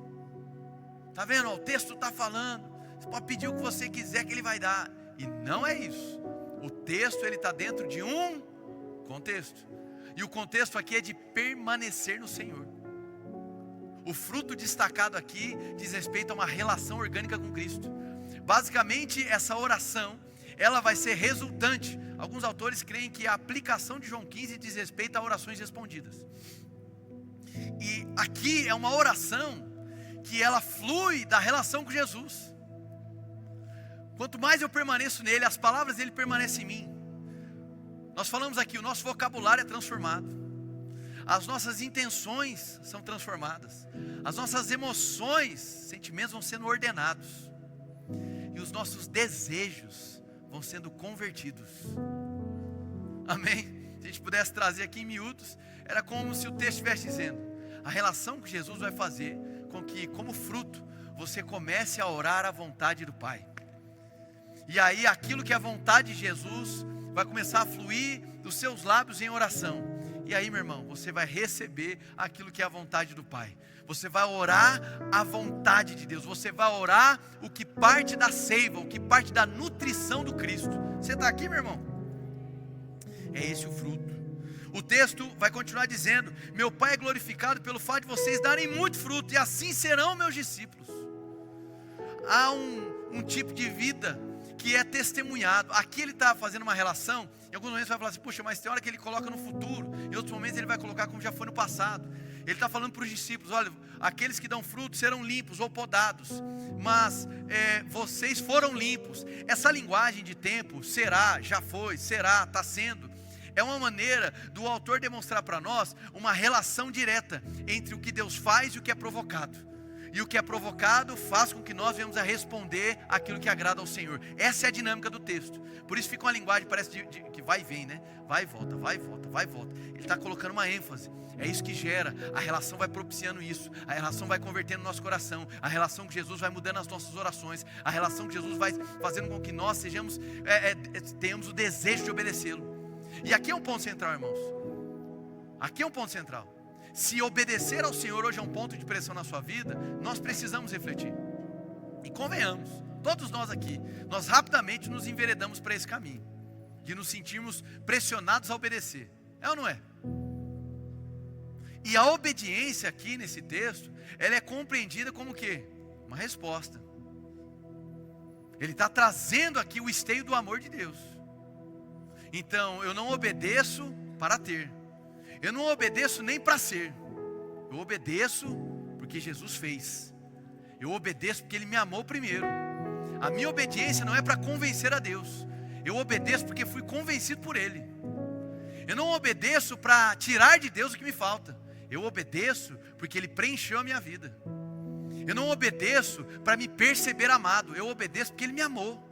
Está vendo? O texto está falando, você pode pedir o que você quiser que Ele vai dar. E não é isso. O texto ele está dentro de um contexto. E o contexto aqui é de permanecer no Senhor. O fruto destacado aqui diz respeito a uma relação orgânica com Cristo. Basicamente essa oração, ela vai ser resultante. Alguns autores creem que a aplicação de João 15 diz respeito a orações respondidas. E aqui é uma oração que ela flui da relação com Jesus. Quanto mais eu permaneço nele, as palavras dele permanecem em mim. Nós falamos aqui, o nosso vocabulário é transformado. As nossas intenções são transformadas. As nossas emoções, sentimentos vão sendo ordenados. E os nossos desejos vão sendo convertidos. Amém? Se a gente pudesse trazer aqui em miúdos, era como se o texto estivesse dizendo, a relação com Jesus vai fazer com que, como fruto, você comece a orar a vontade do Pai. E aí aquilo que é a vontade de Jesus vai começar a fluir dos seus lábios em oração. E aí, meu irmão, você vai receber aquilo que é a vontade do Pai. Você vai orar a vontade de Deus. Você vai orar o que parte da seiva, o que parte da nutrição do Cristo. Você está aqui, meu irmão? É esse o fruto. O texto vai continuar dizendo, meu Pai é glorificado pelo fato de vocês darem muito fruto, e assim serão meus discípulos. Há um tipo de vida que é testemunhado. Aqui ele está fazendo uma relação. Em alguns momentos vai falar assim, puxa, mas tem hora que ele coloca no futuro, em outros momentos ele vai colocar como já foi no passado. Ele está falando para os discípulos: olha, aqueles que dão fruto serão limpos ou podados, mas vocês foram limpos. Essa linguagem de tempo, será, já foi, será, está sendo, é uma maneira do autor demonstrar para nós uma relação direta entre o que Deus faz e o que é provocado. E o que é provocado faz com que nós venhamos a responder aquilo que agrada ao Senhor. Essa é a dinâmica do texto. Por isso fica uma linguagem, parece que vai e vem, né? Vai e volta, vai e volta, vai e volta. Ele está colocando uma ênfase. É isso que gera. A relação vai propiciando isso. A relação vai convertendo o nosso coração. A relação com Jesus vai mudando as nossas orações. A relação com Jesus vai fazendo com que nós sejamos, tenhamos o desejo de obedecê-lo. E aqui é um ponto central, irmãos. Aqui é um ponto central. Se obedecer ao Senhor hoje é um ponto de pressão na sua vida, nós precisamos refletir. E convenhamos, todos nós aqui, nós rapidamente nos enveredamos para esse caminho, de nos sentirmos pressionados a obedecer. É ou não é? E a obediência aqui nesse texto, ela é compreendida como o quê? Uma resposta. Ele está trazendo aqui o esteio do amor de Deus. Então, eu não obedeço para ter. Eu não obedeço nem para ser. Eu obedeço porque Jesus fez. Eu obedeço porque Ele me amou primeiro. A minha obediência não é para convencer a Deus. Eu obedeço porque fui convencido por Ele. Eu não obedeço para tirar de Deus o que me falta. Eu obedeço porque Ele preencheu a minha vida. Eu não obedeço para me perceber amado. Eu obedeço porque Ele me amou.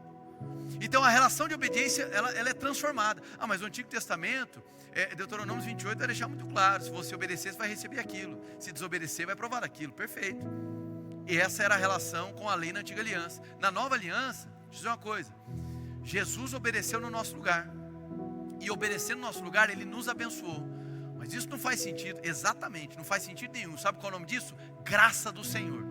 Então a relação de obediência, ela é transformada. Mas o Antigo Testamento, Deuteronômio 28 vai deixar muito claro: se você obedecer, você vai receber aquilo. Se desobedecer, vai provar aquilo. Perfeito. E essa era a relação com a lei na Antiga Aliança. Na Nova Aliança, deixa eu dizer uma coisa: Jesus obedeceu no nosso lugar. E obedecendo no nosso lugar, Ele nos abençoou. Mas isso não faz sentido, exatamente, não faz sentido nenhum. Sabe qual é o nome disso? Graça do Senhor.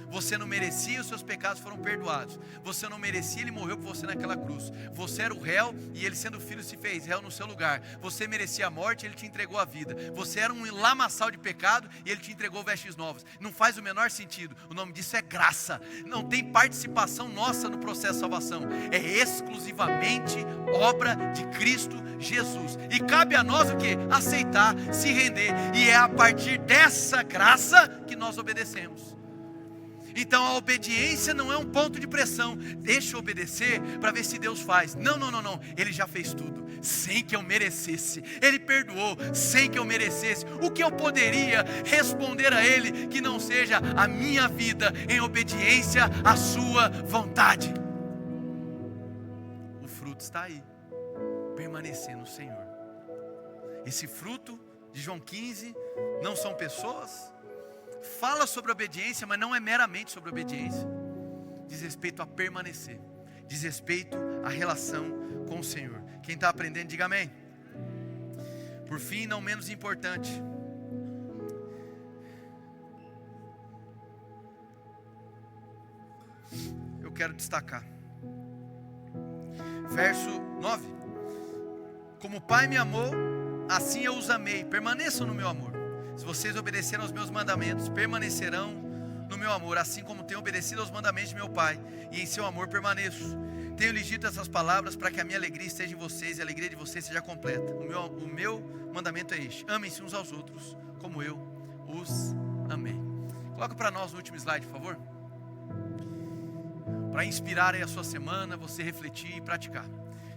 Você não merecia, os seus pecados foram perdoados. Você não merecia, Ele morreu por você naquela cruz. Você era o réu e Ele, sendo filho, se fez réu no seu lugar. Você merecia a morte, Ele te entregou a vida. Você era um lamaçal de pecado e Ele te entregou vestes novas. Não faz o menor sentido. O nome disso é graça. Não tem participação nossa no processo de salvação. É exclusivamente obra de Cristo Jesus. E cabe a nós o quê? Aceitar, se render. E é a partir dessa graça que nós obedecemos. Então a obediência não é um ponto de pressão. Deixa eu obedecer para ver se Deus faz. Não. Ele já fez tudo, sem que eu merecesse. Ele perdoou, sem que eu merecesse. O que eu poderia responder a Ele que não seja a minha vida em obediência à sua vontade? O fruto está aí. Permanecer no Senhor. Esse fruto de João 15 não são pessoas. Fala sobre obediência, mas não é meramente sobre obediência. Diz respeito a permanecer. Diz respeito à relação com o Senhor. Quem está aprendendo, diga amém. Por fim, não menos importante, eu quero destacar verso 9. Como o Pai me amou, assim eu os amei. Permaneçam no meu amor. Se vocês obedecerem aos meus mandamentos, permanecerão no meu amor, assim como tenho obedecido aos mandamentos de meu Pai, e em seu amor permaneço. Tenho-lhes dito essas palavras para que a minha alegria esteja em vocês e a alegria de vocês seja completa. O meu mandamento é este: amem-se uns aos outros, como eu os amei. Coloca para nós o último slide, por favor. Para inspirar aí a sua semana, você refletir e praticar.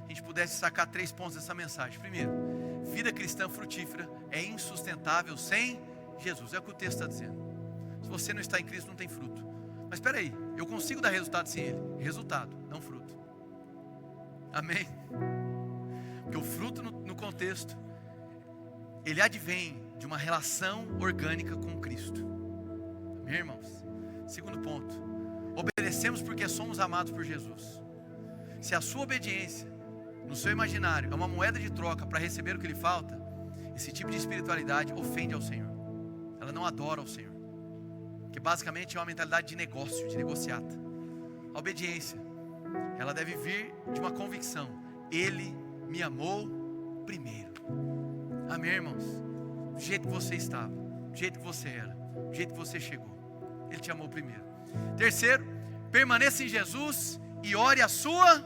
A gente pudesse sacar 3 pontos dessa mensagem. Primeiro, vida cristã frutífera é insustentável sem Jesus. É o que o texto está dizendo. Se você não está em Cristo, não tem fruto. Mas espera aí, eu consigo dar resultado sem Ele. Resultado, não fruto. Amém? Porque o fruto no contexto, ele advém de uma relação orgânica com Cristo. Amém, irmãos? Segundo ponto, obedecemos porque somos amados por Jesus. Se a sua obediência no seu imaginário é uma moeda de troca para receber o que lhe falta, esse tipo de espiritualidade ofende ao Senhor. Ela não adora ao Senhor, que basicamente é uma mentalidade de negócio, de negociata. A obediência, ela deve vir de uma convicção: Ele me amou primeiro. Amém, irmãos? Do jeito que você estava, do jeito que você era, do jeito que você chegou, Ele te amou primeiro. Terceiro, permaneça em Jesus e ore a sua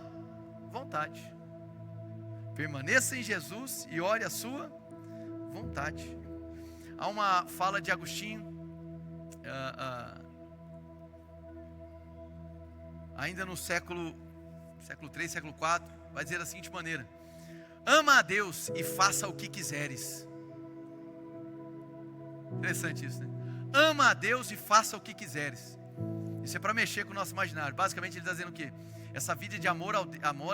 vontade. Permaneça em Jesus e ore a sua vontade. Há uma fala de Agostinho, ainda no século 3, século 4, vai dizer da seguinte maneira: ama a Deus e faça o que quiseres. Interessante isso, né? Ama a Deus e faça o que quiseres. Isso é para mexer com o nosso imaginário. Basicamente ele está dizendo o quê? Essa vida de amor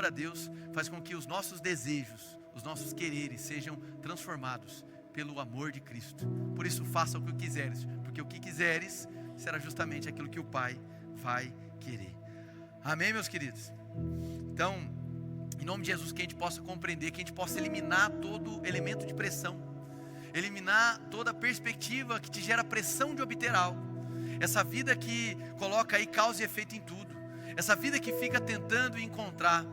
a Deus faz com que os nossos desejos, os nossos quereres sejam transformados pelo amor de Cristo. Por isso faça o que quiseres, porque o que quiseres será justamente aquilo que o Pai vai querer. Amém, meus queridos? Então, em nome de Jesus, que a gente possa compreender, que a gente possa eliminar todo elemento de pressão, eliminar toda perspectiva que te gera pressão de obter algo. Essa vida que coloca aí causa e efeito em tudo. Essa vida que fica tentando encontrar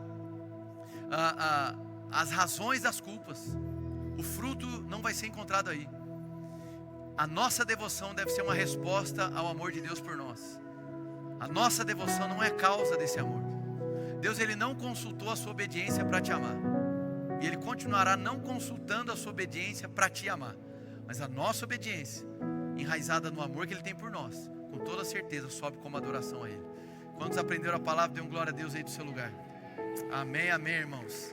as razões das culpas. O fruto não vai ser encontrado aí. A nossa devoção deve ser uma resposta ao amor de Deus por nós. A nossa devoção não é causa desse amor. Deus, Ele não consultou a sua obediência para te amar. E Ele continuará não consultando a sua obediência para te amar. Mas a nossa obediência, enraizada no amor que Ele tem por nós, com toda certeza sobe como adoração a Ele. Quantos aprenderam a palavra, dêem glória a Deus aí do seu lugar. Amém, amém, irmãos.